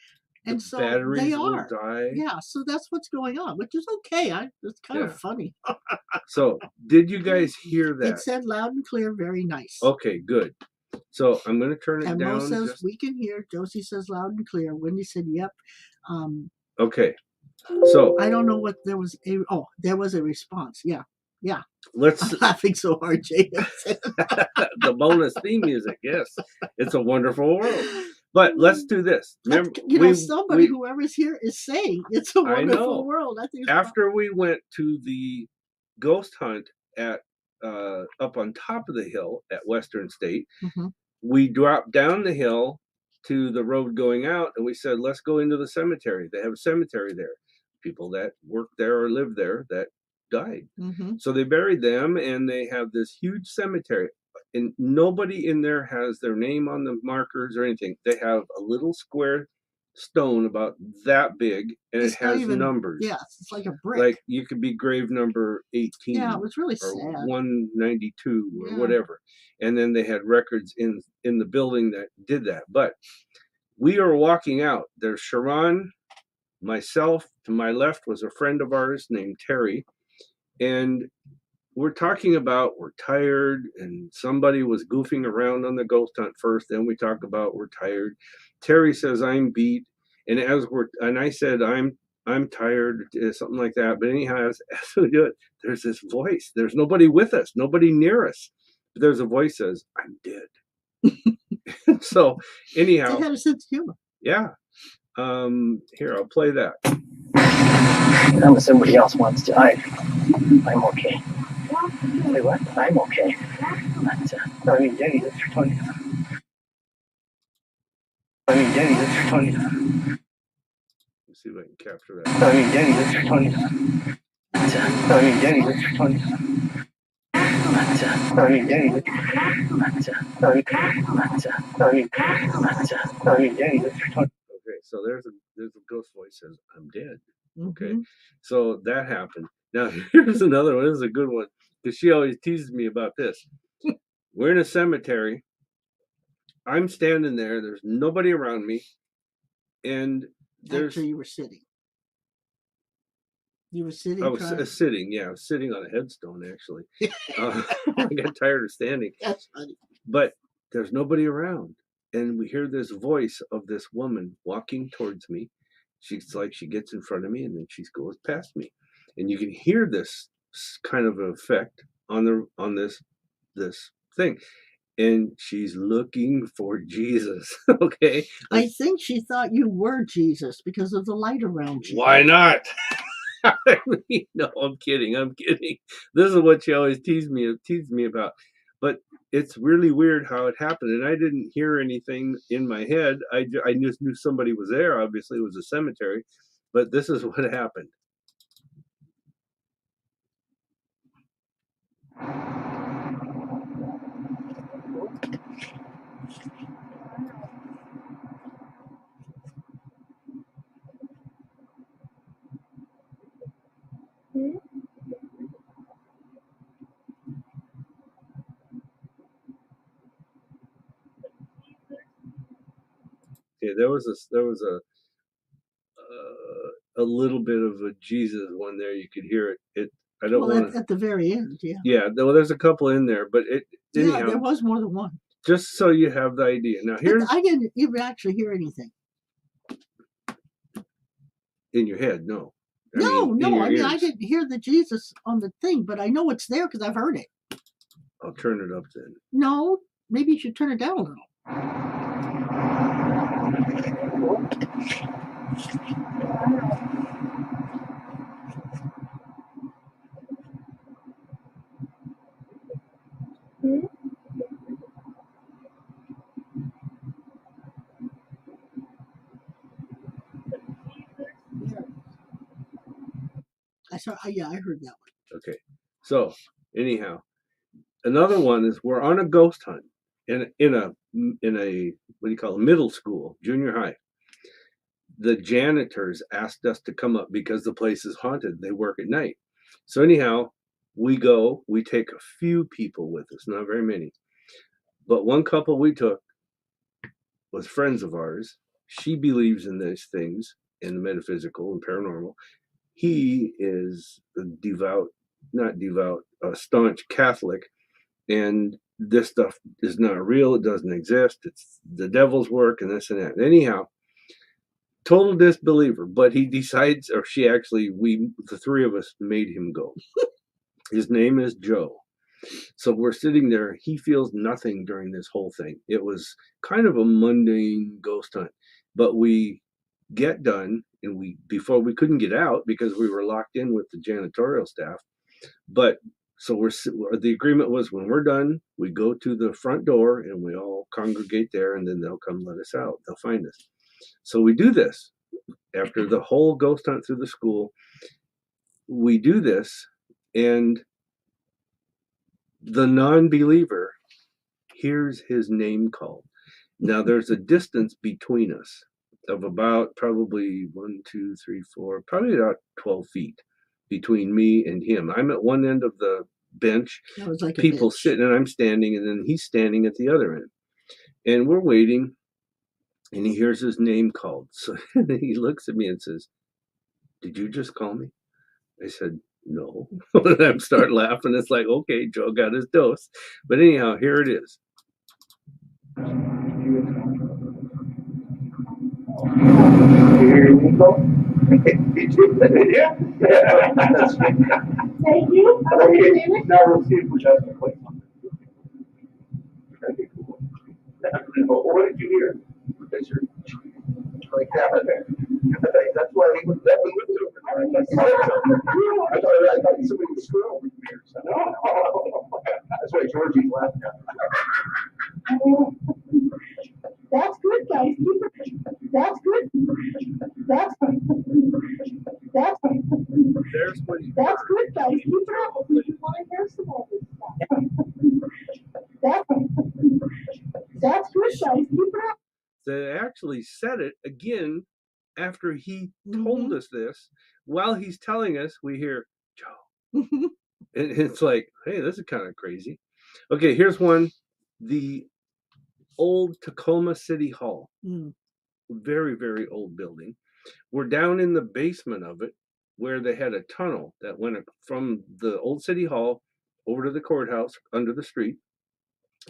And so they are. Die. Yeah, so that's what's going on, which is okay. It's kind of funny. So, did you guys hear that? It said loud and clear, very nice. Okay, good. So, I'm going to turn it and down. Mo says, we can hear. Josie says loud and clear. Wendy said, yep. Okay. So, I don't know what there was. There was a response. Yeah. Yeah. I'm laughing so hard, Jay. The bonus theme music, yes. It's a wonderful world. But let's do this. Remember, whoever's here is saying it's a wonderful world. I think after we went to the ghost hunt at up on top of the hill at Western State, we dropped down the hill to the road going out, and we said, let's go into the cemetery. They have a cemetery there. People that work there or live there that died. So they buried them, and they have this huge cemetery. And nobody in there has their name on the markers or anything. They have a little square stone about that big, and it has numbers. Yeah, it's like a brick. Like you could be grave number 18. Yeah, it was really or sad. 192 or whatever. And then they had records in the building that did that. But we are walking out. There's Sha'ron, myself. To my left was a friend of ours named Terry. And we're talking about we're tired, and somebody was goofing around on the ghost hunt first. Then we talk about we're tired. Terry says I'm beat, and I said I'm tired, something like that. But anyhow, as we do it, there's this voice. There's nobody with us, nobody near us. But there's a voice that says I'm dead. So anyhow, they had a sense of humor. Yeah. Here, I'll play that. Unless somebody else wants to. I'm okay. Wait, what? I'm okay. But, Daddy, that's for Tony. Daddy, that's for Tony. Let's see if I can capture that. Daddy, that's for Tony. Daddy, that's for Tony. Daddy, that's for Tony. Okay, so there's a ghost voice says, I'm dead. Okay, so that happened. Now, here's another one. This is a good one, because she always teases me about this. We're in a cemetery. I'm standing there. There's nobody around me. And there's... Actually, you were sitting. You were sitting? I was sitting, yeah. I was sitting on a headstone, actually. I got tired of standing. That's funny. But there's nobody around. And we hear this voice of this woman walking towards me. She's like, she gets in front of me, and then she goes past me. And you can hear this kind of effect on this this thing, and she's looking for Jesus. Okay, I think she thought you were Jesus because of the light around you. why not? I mean, no, I'm kidding. I'm kidding. This is what she always teased me about. But it's really weird how it happened, and I didn't hear anything in my head. I just knew somebody was there. Obviously, it was a cemetery, but this is what happened. Okay, there was a little bit of a Jesus one there. You could hear it. I don't Well, want to. at the very end, yeah. Yeah, well, there's a couple in there, but Yeah, anyhow, there was more than one. just so you have the idea. Now, But here's I didn't even actually hear anything. in your head. No, No, in your I mean, I ears. didn't hear the Jesus on the thing, but I know it's there because I've heard it. I'll turn it up then. No, maybe you should turn it down a little. Yeah, I heard that one. Okay, so anyhow, another one is we're on a ghost hunt in a what do you call it, middle school, junior high. The janitors asked us to come up because the place is haunted. They work at night. So anyhow, we go. We take a few people with us, not very many, but one couple we took was friends of ours. She believes in these things, in the metaphysical and paranormal. He is a devout, not devout, a staunch Catholic, and this stuff is not real. It doesn't exist. It's the devil's work and this and that. Anyhow, total disbeliever, but he decides, or she actually, the three of us made him go. His name is Joe. So we're sitting there. He feels nothing during this whole thing. It was kind of a mundane ghost hunt, but we get done, and before we couldn't get out because we were locked in with the janitorial staff. But so the agreement was when we're done, we go to the front door and we all congregate there, and then they'll come let us out. They'll find us. So we do this after the whole ghost hunt through the school. We do this, and the non-believer hears his name called. Now there's a distance between us of about probably 1, 2, 3, 4, probably about 12 feet between me and him. I'm at one end of the bench, That was like people sitting, and I'm standing, and then he's standing at the other end. And we're waiting, and he hears his name called. So he looks at me and says, "Did you just call me?" I said, "No." And I start laughing. It's like, okay, Joe got his dose. But anyhow, here it is. Here you go. Yeah. Thank you. Okay, now we'll see if we have a place on this. That'd be cool. What did you hear? Picture. Like that. That's why he was definitely with you. I thought somebody was screwing with me or something. No. That's why Georgie's laughing at me. That's good, guys. That's good. That's There's what he that's good, guys. Keep it up. We want to hear some of this stuff. That's good, guys. Keep it up. They actually said it again after he told us this. While he's telling us, we hear Joe. And it's like, hey, this is kind of crazy. Okay, here's one. The old Tacoma City Hall. Very, very old building. We're down in the basement of it where they had a tunnel that went from the old City Hall over to the courthouse under the street.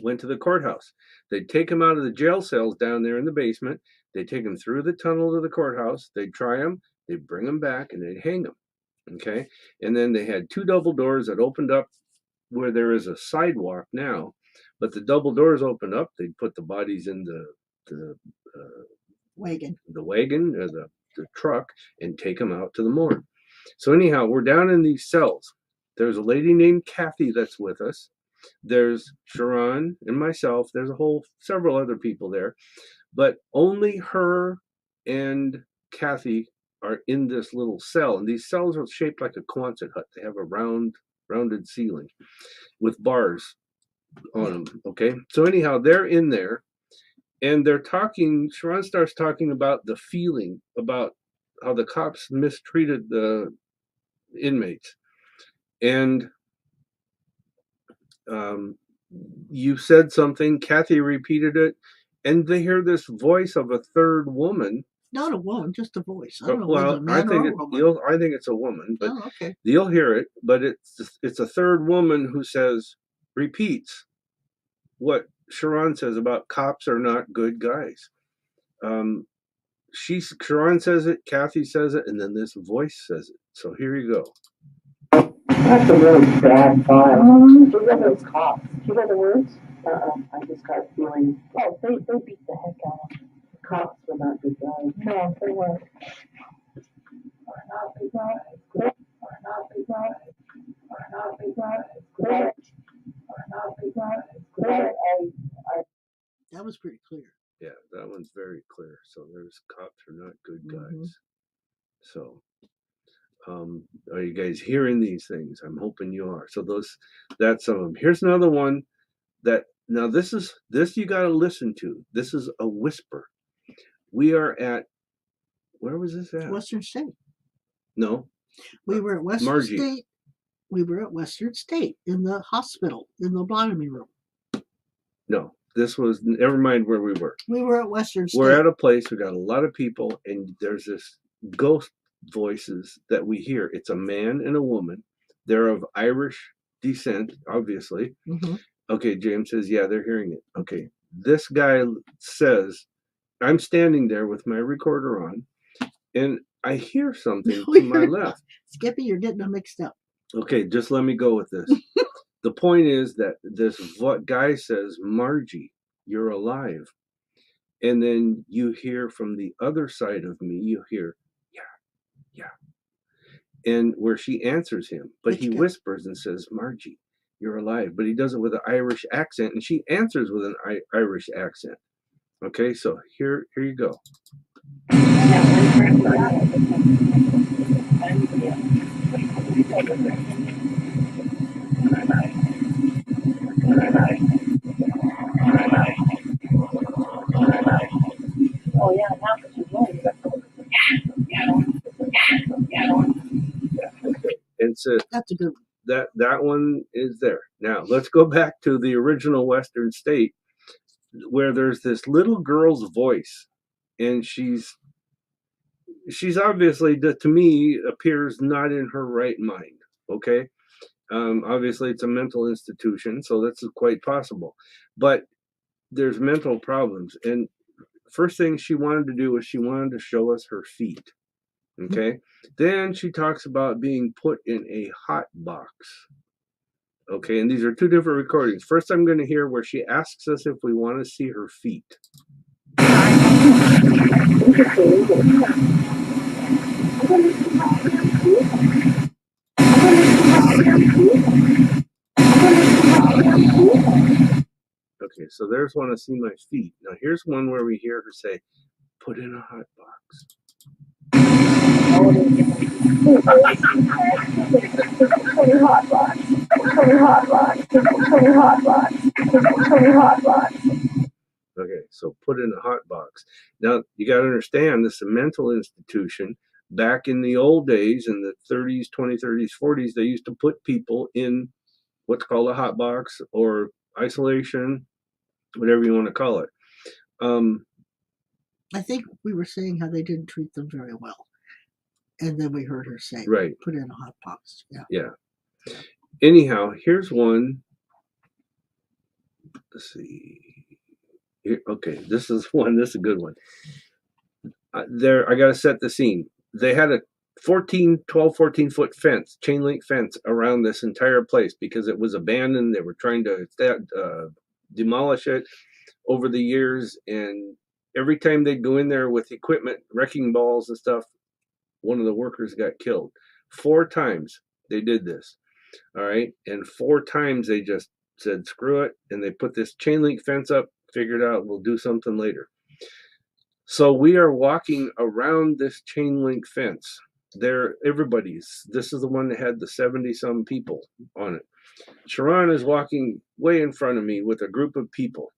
Went to the courthouse. They'd take him out of the jail cells down there in the basement. They'd take him through the tunnel to the courthouse. They'd try him. They'd bring him back, and they'd hang him. Okay. And then they had two double doors that opened up where there is a sidewalk now, but the double doors open up. They'd put the bodies in the Wagon. wagon or the truck and take them out to the morgue. So anyhow, we're down in these cells. There's a lady named Kathy that's with us. There's Sha'ron and myself. There's several other people there, but only her and Kathy are in this little cell. And these cells are shaped like a Quonset hut. They have a rounded ceiling with bars on them. Okay. So anyhow, they're in there and they're talking. Sha'ron starts talking about the feeling about how the cops mistreated the inmates. And you said something, Kathy repeated it, and they hear this voice of a third woman. Not a woman, just a voice. I don't know whether it's a man or a woman. I think it's a woman, but okay. You'll hear it. But it's a third woman who repeats what Sha'ron says about cops are not good guys. Sha'ron says it, Kathy says it, and then this voice says it. So here you go. That's a really bad file. Do you know those cops? Do you know the words? I just got a feeling. Oh, they beat the heck out of them. The cops were not good guys. No, they weren't. Are not good guys. Good. Are not good guys. Are not good guys. Good. Are not good guys. Good. That was pretty clear. Yeah, that one's very clear. So there's cops are not good guys. So are you guys hearing these things? I'm hoping you are. So that's some of them. Here's another one that now this you got to listen to. This is a whisper. We are at, where was this at? Western State. No. We were at Western State. We were at Western State in the hospital in the lobotomy room. No, this was, never mind where we were. We were at Western State. We're at a place, we got a lot of people, and there's this ghost voices that we hear. It's a man and a woman. They're of Irish descent, obviously. Okay, James says, yeah, they're hearing it. Okay, this guy says, I'm standing there with my recorder on, and I hear something to my left. Skippy, you're getting them mixed up. Okay, just let me go with this. The point is that this guy says, Margie, you're alive. And then you hear from the other side of me, you hear, yeah. And where she answers him, but he whispers and says, Margie, you're alive. But he does it with an Irish accent, and she answers with an Irish accent. Okay, so here you go. Oh yeah, now that you know And so that's a good one. That one is there. Now let's go back to the original Western State, where there's this little girl's voice, and she's obviously, to me, appears not in her right mind. Okay, obviously it's a mental institution, so that's quite possible. But there's mental problems, and first thing she wanted to do was she wanted to show us her feet. Okay, then she talks about being put in a hot box. Okay, and these are two different recordings. First, I'm going to hear where she asks us if we want to see her feet. Okay, so there's one to see my feet. Now here's one where we hear her say, put in a hot box. Okay, so put in a hot box. Now you got to understand, this is a mental institution. Back in the old days, in the 30s, 20s, 30s, 40s, they used to put people in what's called a hot box or isolation, whatever you want to call it. I think we were saying how they didn't treat them very well. And then we heard her say, right, put in a hot box. Yeah. Anyhow, here's one. Let's see. Here, okay, this is one. This is a good one. I got to set the scene. They had a 14 foot fence, chain link fence around this entire place because it was abandoned. They were trying to demolish it over the years. And every time they'd go in there with equipment, wrecking balls and stuff, one of the workers got killed. 4 times they did this. All right. And 4 times they just said, screw it. And they put this chain link fence up, figured out we'll do something later. So we are walking around this chain link fence. This is the one that had the 70 some people on it. Sha'ron is walking way in front of me with a group of people.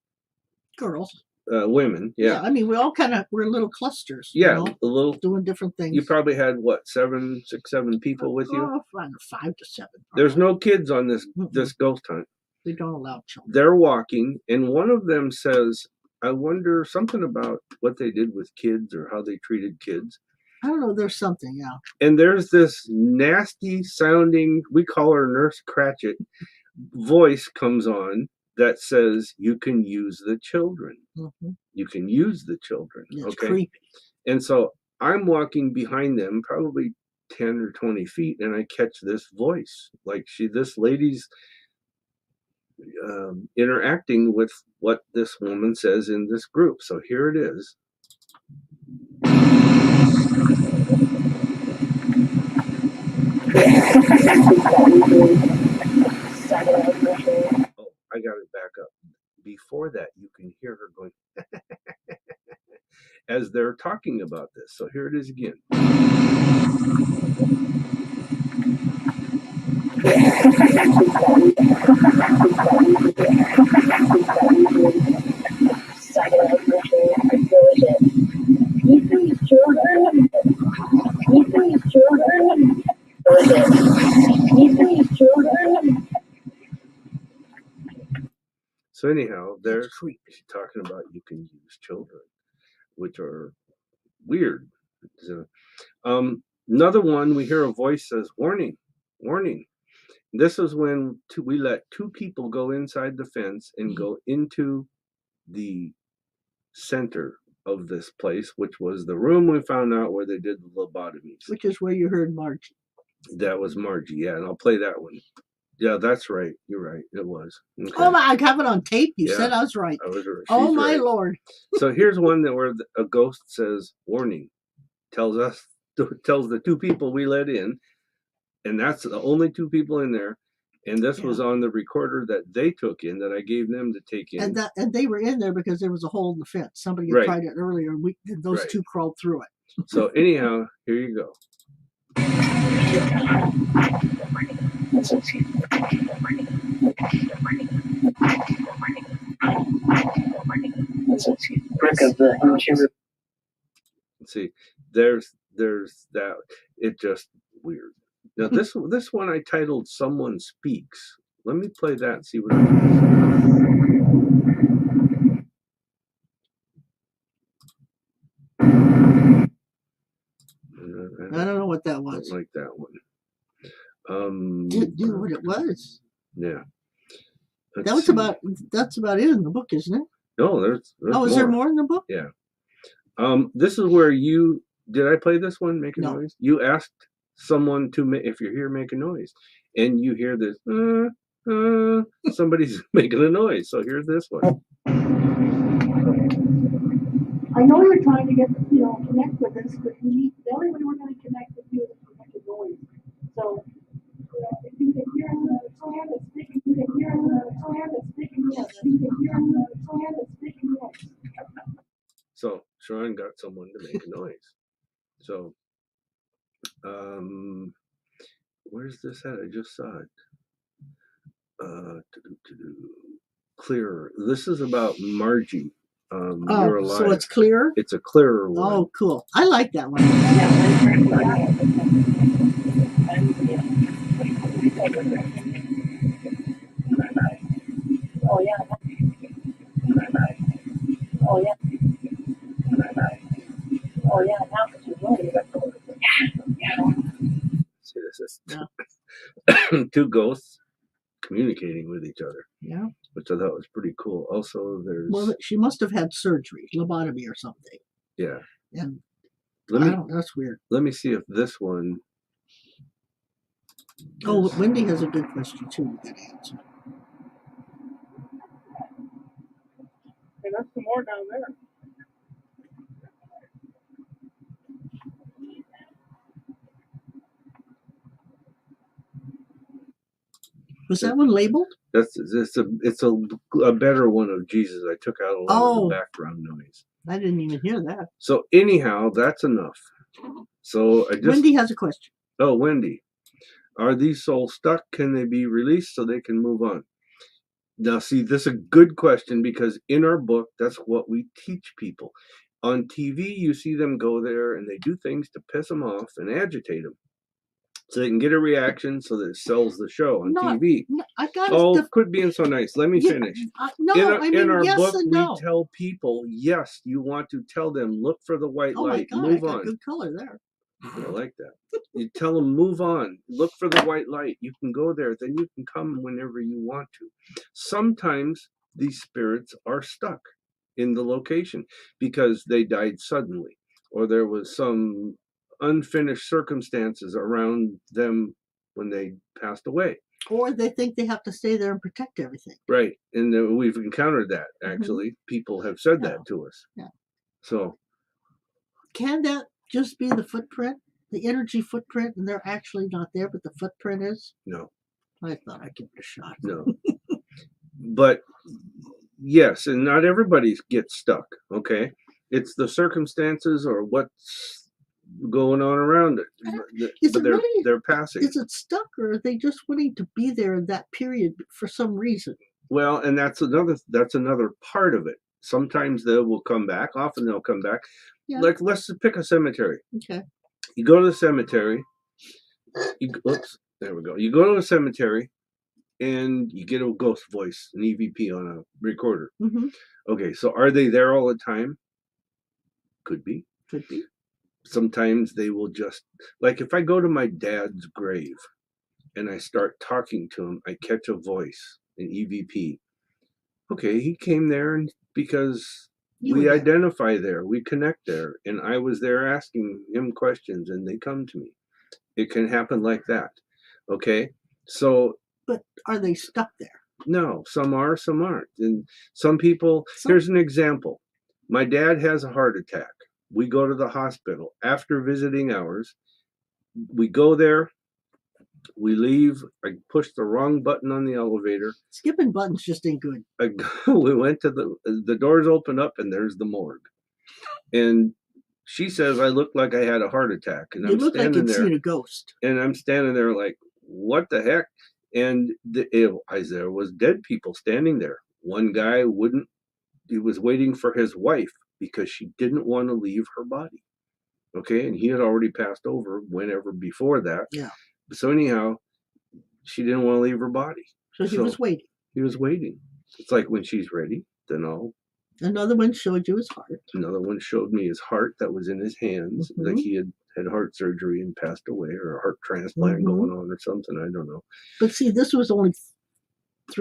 Girls. Women, yeah. I mean, we're little clusters. Yeah, you know, a little doing different things. You probably had what, 7, 6, 7 people with you? 5 to 7. There's no kids on this ghost hunt. We don't allow children. They're walking, and one of them says, I wonder something about what they did with kids or how they treated kids. I don't know, there's something, yeah. And there's this nasty sounding, we call her Nurse Cratchit, voice comes on that says, you can use the children. You can use the children. It's creepy. And so I'm walking behind them, probably 10 or 20 feet, and I catch this voice. Like this lady's interacting with what this woman says in this group. So here it is. Oh, I got it back up. Before that, you can hear her going as they're talking about this. So here it is again. So anyhow, they're talking about you can use children, which are weird. So, another one, we hear a voice says, warning, warning. This is when we let 2 people go inside the fence and go into the center of this place, which was the room we found out where they did the lobotomies. Which is where you heard Margie. That was Margie, yeah, and I'll play that one. Yeah, that's right. You're right. It was. Okay. Oh my! I have it on tape. You said I was right. I was right. Oh my Lord! So here's one where a ghost says, "Warning," tells the 2 people we let in, and that's the only 2 people in there. And this was on the recorder that they took in, that I gave them to take in. And they were in there because there was a hole in the fence. Somebody had tried it earlier, and those 2 crawled through it. So anyhow, here you go. See, there's that. It just weird. Now this one I titled "Someone Speaks." Let me play that and see what it is. I don't know what that was. Don't like that one. Didn't know what it was. Yeah. That's about it in the book, isn't it? No, there's is there more in the book? Yeah. This is where did I play this one? Make a noise. You asked someone if you're here, make a noise, and you hear this. Somebody's making a noise. So here's this one. I know you're trying to get connect with us, but the only way we're going to connect with you is to make a noise. So if you can hear us, hand is speaking. You can hear us, hand is speaking. Yes, you can hear us, hand is speaking. Yes. So Sha'ron got someone to make a noise. So, where's this at? I just saw it. Clearer. This is about Margie. You're alive. So it's clearer? It's a clearer one. Oh, cool. I like that one. Oh, yeah. Oh, yeah. Oh, yeah. Now that you know it. See, this is 2 ghosts communicating with each other. Yeah. Which I thought was pretty cool. Also, there's... Well, she must have had surgery, lobotomy or something. Yeah. And That's weird. Let me see if this one. Oh, is- Wendy has a good question too. We gotta answer. Hey, there's some more down there. Was that one labeled? It's a better one of Jesus. I took out a lot of Oh. the background noise. I didn't even hear that. So anyhow, that's enough. So I just. Wendy has a question. Oh, Wendy, are these souls stuck? Can they be released so they can move on? Now, see, this is a good question because in our book, that's what we teach people. On TV, you see them go there and they do things to piss them off and agitate them. So they can get a reaction so that it sells the show on TV. No, I got Quit being so nice. Let me finish. In our yes book, and we no. tell people, yes, you want to tell them, look for the white light, my God, move I got on. good color there. I like that. You tell them, move on, look for the white light. You can go there, then you can come whenever you want to. Sometimes these spirits are stuck in the location because they died suddenly, or there was some unfinished circumstances around them when they passed away. Or they think they have to stay there and protect everything. Right. And we've encountered that, actually. People have said that to us. Yeah. So. Can that just be the footprint, the energy footprint, and they're actually not there, but the footprint is? No. I thought I'd give it a shot. No. But yes, and not everybody gets stuck, okay? It's the circumstances or what's going on around it. But they're passing. Is it stuck, or are they just wanting to be there in that period for some reason? Well, and that's another part of it. Sometimes they will come back. Often they'll come back. Yeah. Like, let's pick a cemetery. Okay. You go to the cemetery. Oops, there we go. You go to a cemetery, and you get a ghost voice, an EVP on a recorder. Mm-hmm. Okay, so are they there all the time? Could be. Could be. Sometimes they will just, like if I go to my dad's grave and I start talking to him, I catch a voice, an EVP. Okay, he came there and because we identify there, we connect there, and I was there asking him questions and they come to me. It can happen like that. Okay, so. But are they stuck there? No, some are, some aren't. And some people, here's an example. My dad has a heart attack. We go to the hospital. After visiting hours, we go there, we leave. I pushed the wrong button on the elevator. Skipping buttons just ain't good. We went to the doors open up and there's the morgue. And she says I look like I had a heart attack. And I'm standing like you'd there. Seen a ghost. And I'm standing there like, what the heck? And there was dead people standing there. One guy he was waiting for his wife because she didn't want to leave her body. Okay, and he had already passed over whenever before that. Yeah. So anyhow, she didn't want to leave her body. So he was waiting. He was waiting. It's like when she's ready, then I'll. Another one showed you his heart. Another one showed me his heart that was in his hands, like he had heart surgery and passed away, or a heart transplant going on or something. I don't know. But see, this was only 6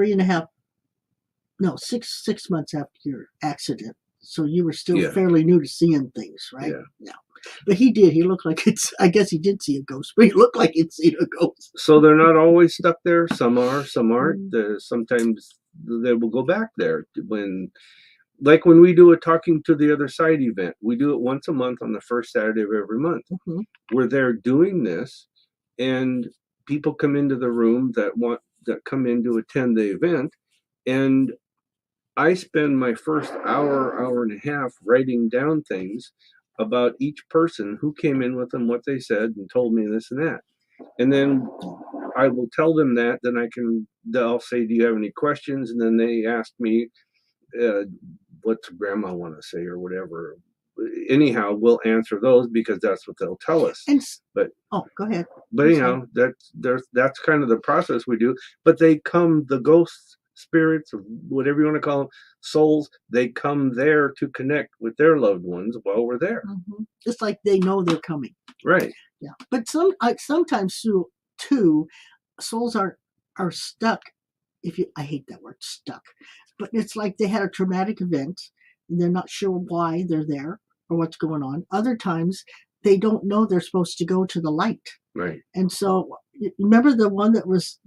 months after your accident. So you were still fairly new to seeing things, right? Yeah. But he did. He looked like I guess he did see a ghost, but he looked like he'd seen a ghost. So they're not always stuck there. Some are, some aren't. Sometimes they will go back there like when we do a Talking to the Other Side event. We do it once a month on the first Saturday of every month. We're there doing this, and people come into the room that come in to attend the event, and I spend my first hour and a half writing down things about each person, who came in with them, what they said, and told me this and that. And then I will tell them that. Then I'll say, do you have any questions? And then they ask me, what's grandma want to say or whatever. Anyhow, we'll answer those because that's what they'll tell us. But go ahead. But anyhow, that's kind of the process we do. But they come, the ghosts, spirits, whatever you want to call them, souls, they come there to connect with their loved ones while we're there. It's like they know they're coming. Right. Yeah. But sometimes too, souls are stuck. I hate that word, stuck. But it's like they had a traumatic event and they're not sure why they're there or what's going on. Other times they don't know they're supposed to go to the light. Right. And so, remember the one that was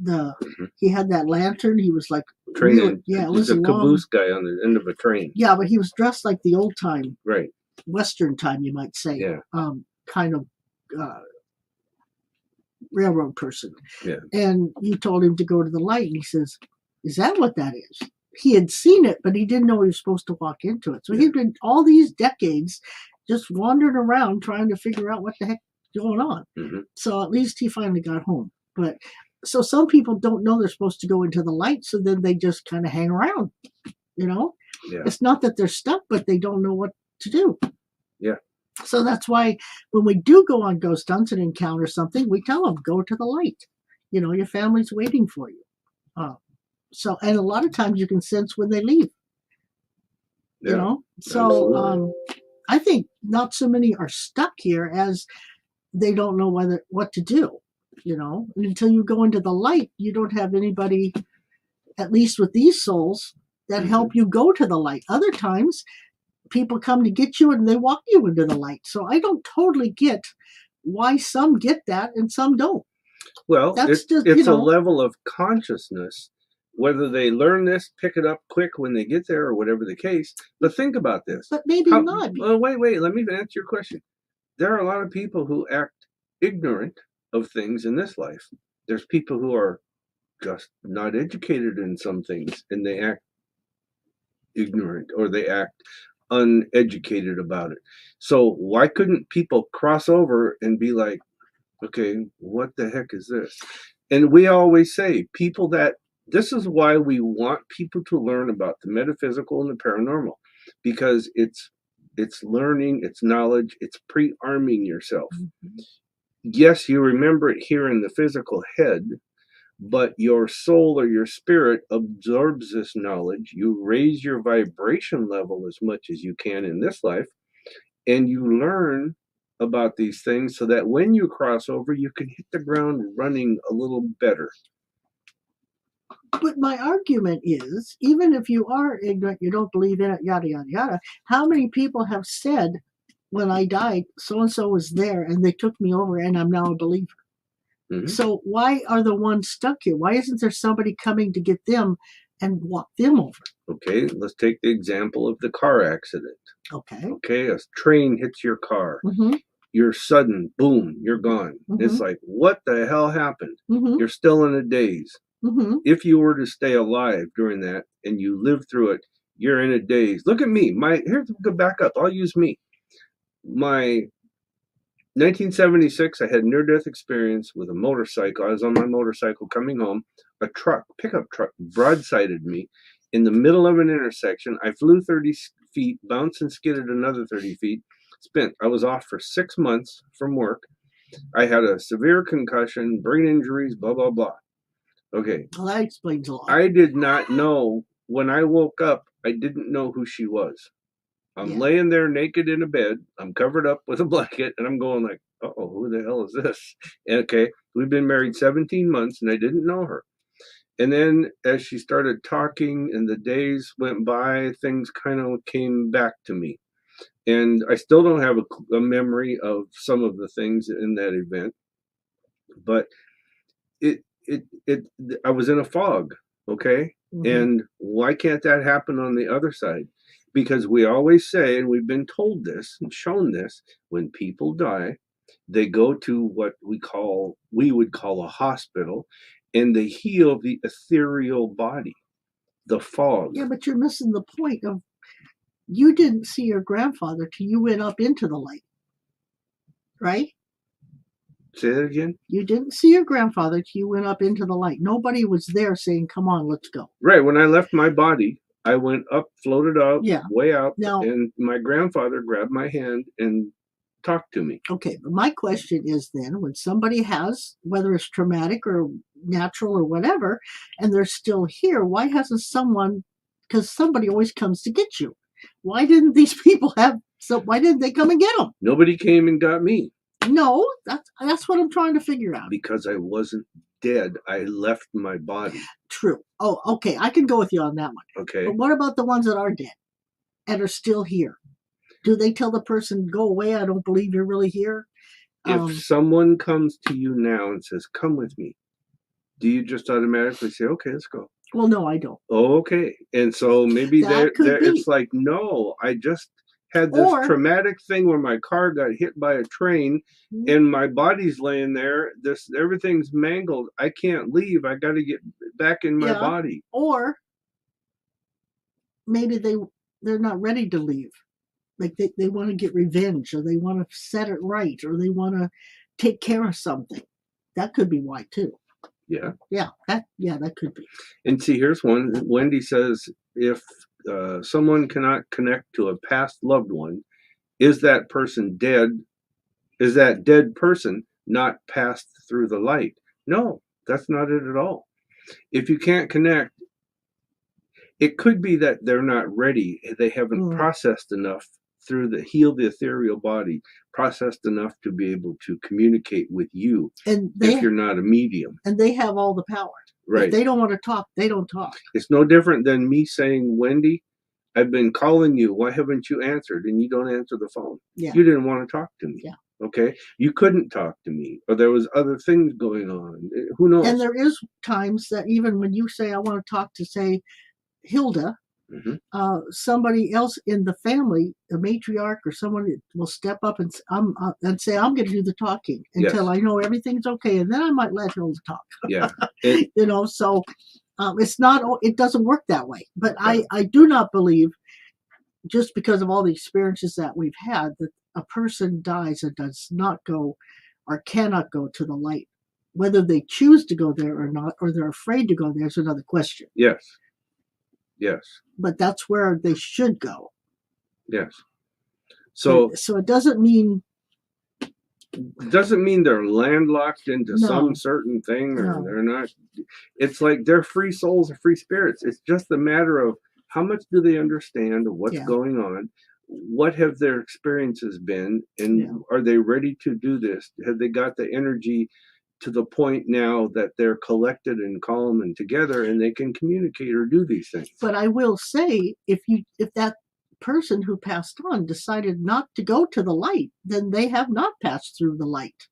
he had that lantern? He was like, Train. really, yeah, it was a a long, caboose guy on the end of a train. yeah, but he was dressed like the old time, Right. Western time, you might say. Yeah. Kind of railroad person. Yeah. And you told him to go to the light, and he says, "Is that what that is?" He had seen it, but he didn't know he was supposed to walk into it. So he'd been all these decades just wandering around trying to figure out what the heck is going on. Mm-hmm. So at least he finally got home. But so some people don't know they're supposed to go into the light, so then they just kind of hang around. Yeah. It's not that they're stuck, but they don't know what to do. Yeah. So that's why when we do go on ghost hunts and encounter something, we tell them, go to the light. Your family's waiting for you. And a lot of times you can sense when they leave. Yeah. So I think not so many are stuck here as they don't know what to do. And until you go into the light, you don't have anybody, at least with these souls, that help you go to the light. Other times, people come to get you and they walk you into the light. So I don't totally get why some get that and some don't. Well, That's it's a level of consciousness, whether they learn this, pick it up quick when they get there or whatever the case. But think about this. But maybe not. Wait, let me answer your question. There are a lot of people who act ignorant of things in this life. There's people who are just not educated in some things and they act ignorant or they act uneducated about it. So why couldn't people cross over and be like, okay, what the heck is this? And we always say this is why we want people to learn about the metaphysical and the paranormal, because it's learning, it's knowledge, it's pre-arming yourself. Mm-hmm. Yes, you remember it here in the physical head, but your soul or your spirit absorbs this knowledge. You raise your vibration level as much as you can in this life, and you learn about these things so that when you cross over, you can hit the ground running a little better. But my argument is, even if you are ignorant, you don't believe in it, yada, yada, yada, how many people have said, when I died, so-and-so was there and they took me over and I'm now a believer? Mm-hmm. So why are the ones stuck here? Why isn't there somebody coming to get them and walk them over? Okay, let's take the example of the car accident. Okay, a train hits your car. Mm-hmm. You're sudden, boom, you're gone. Mm-hmm. It's like, what the hell happened? Mm-hmm. You're still in a daze. Mm-hmm. If you were to stay alive during that and you live through it, you're in a daze. Look at me. Here's go back up. I'll use me. My 1976, I had a near-death experience with a motorcycle. I was on my motorcycle coming home. A pickup truck, broadsided me in the middle of an intersection. I flew 30 feet, bounced and skidded another 30 feet. I was off for 6 months from work. I had a severe concussion, brain injuries, blah, blah, blah. Okay. Well, that explains a lot. I did not know. When I woke up, I didn't know who she was. I'm laying there naked in a bed. I'm covered up with a blanket, and I'm going like, uh-oh, who the hell is this? And okay, we've been married 17 months, and I didn't know her. And then as she started talking and the days went by, things kind of came back to me. And I still don't have a memory of some of the things in that event. But I was in a fog, okay? Mm-hmm. And why can't that happen on the other side? Because we always say, and we've been told this and shown this, when people die, they go to what we would call a hospital, and they heal the ethereal body, the fog. Yeah, but you're missing the point of, you didn't see your grandfather till you went up into the light, right? Say that again? You didn't see your grandfather till you went up into the light. Nobody was there saying, come on, let's go. Right. When I left my body, I went up, floated out, way out, and my grandfather grabbed my hand and talked to me. Okay, but my question is then, when somebody has, whether it's traumatic or natural or whatever, and they're still here, why hasn't someone, because somebody always comes to get you. Why didn't these people why didn't they come and get them? Nobody came and got me. No, that's what I'm trying to figure out. Because I wasn't dead. I left my body. True. Oh, okay. I can go with you on that one. Okay. But what about the ones that are dead and are still here? do they tell the person, go away, I don't believe you're really here? If someone comes to you now and says, come with me, do you just automatically say, okay, let's go? Well, no, I don't. Oh, okay. And so maybe That could be. it's like, no, I just had this Or- traumatic thing where my car got hit by a train Mhm. and my body's laying there. Everything's mangled. I can't leave. I got to get back in my Yeah. body. Or maybe they're not ready to leave. Like they want to get revenge, or they want to set it right, or they want to take care of something. That could be why too. Yeah. Yeah, that could be. And see, here's one. Wendy says, if someone cannot connect to a past loved one, is that person dead? Is that dead person not passed through the light? No, that's not it at all. If you can't connect, it could be that they're not ready. They haven't processed enough through the ethereal body, processed enough to be able to communicate with you. And if you're not a medium. And they have all the power. Right. If they don't want to talk, they don't talk. It's no different than me saying, Wendy, I've been calling you. Why haven't you answered? And you don't answer the phone. Yeah. You didn't want to talk to me. Yeah. Okay. You couldn't talk to me, or there was other things going on. Who knows? And there is times that even when you say, I want to talk to, say, Hilda, somebody else in the family, a matriarch or someone, will step up and say, I'm going to do the talking until I know everything's okay, and then I might let Hilda talk. Yeah. So it's not. It doesn't work that way. But I do not believe, just because of all the experiences that we've had, that a person dies and does not go or cannot go to the light. Whether they choose to go there or not, or they're afraid to go there, is another question. Yes. Yes. But that's where they should go. Yes. So it doesn't mean they're landlocked into some certain thing, or they're not. It's like they're free souls or free spirits. It's just a matter of how much do they understand of what's going on, what have their experiences been, and are they ready to do this? Have they got the energy to the point now that they're collected and calm and together, and they can communicate or do these things? But I will say, if that person who passed on decided not to go to the light, then they have not passed through the light,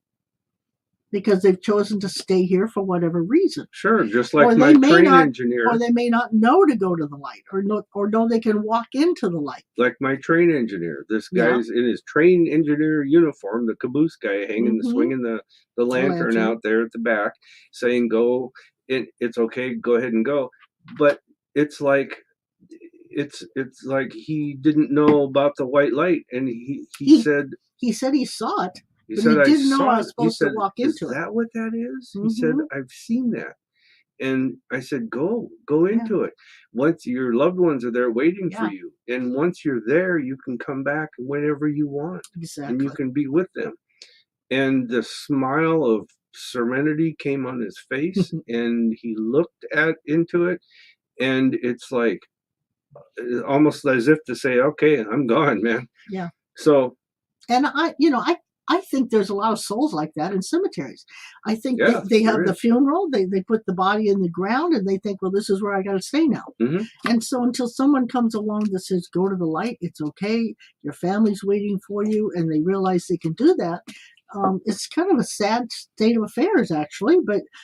because they've chosen to stay here for whatever reason. Sure, just like my train engineer. Or they may not know to go to the light, or know they can walk into the light. Like my train engineer. This guy's in his train engineer uniform, the caboose guy hanging, swinging the lantern out there at the back, saying, go, it's okay, go ahead and go. But it's like he didn't know about the white light, and he said he saw it. He said, he didn't know I was supposed to walk into it. Is that what that is? He said, I've seen that. And I said, go into it. Once your loved ones are there waiting for you. And once you're there, you can come back whenever you want. Exactly. And you can be with them. And the smile of serenity came on his face, and he looked into it. And it's like, almost as if to say, okay, I'm gone, man. Yeah. So. And I think there's a lot of souls like that in cemeteries. I think they have the funeral, they put the body in the ground, and they think, well, this is where I got to stay now. And so until someone comes along that says, go to the light, it's okay, your family's waiting for you, and they realize they can do that, it's kind of a sad state of affairs, actually.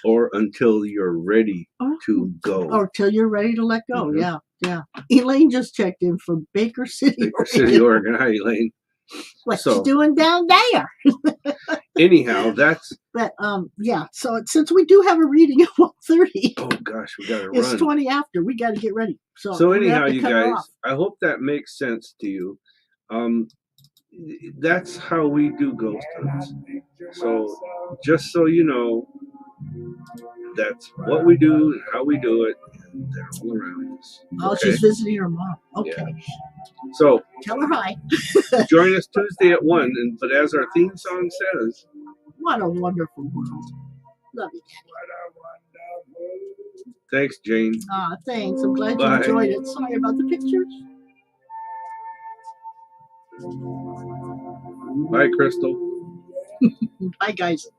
Or until you're ready to go. Or till you're ready to let go, yeah. Elaine just checked in from Baker City, Oregon. Hi, Elaine. What you doing down there? Anyhow, that's. But So since we do have a reading at 1:30. Oh gosh, we gotta run. It's 20 after. We got to get ready. So anyhow, you guys, I hope that makes sense to you. That's how we do ghost hunts. So just so you know, that's what we do and how we do it. And they're all around us. Oh, she's visiting her mom. Okay. Yeah. So tell her hi. Join us Tuesday at 1. But as our theme song says, what a wonderful world. Love you, Daddy. Thanks, Jane. Thanks. I'm glad you enjoyed it. Sorry about the pictures. Bye, Crystal. Bye, guys.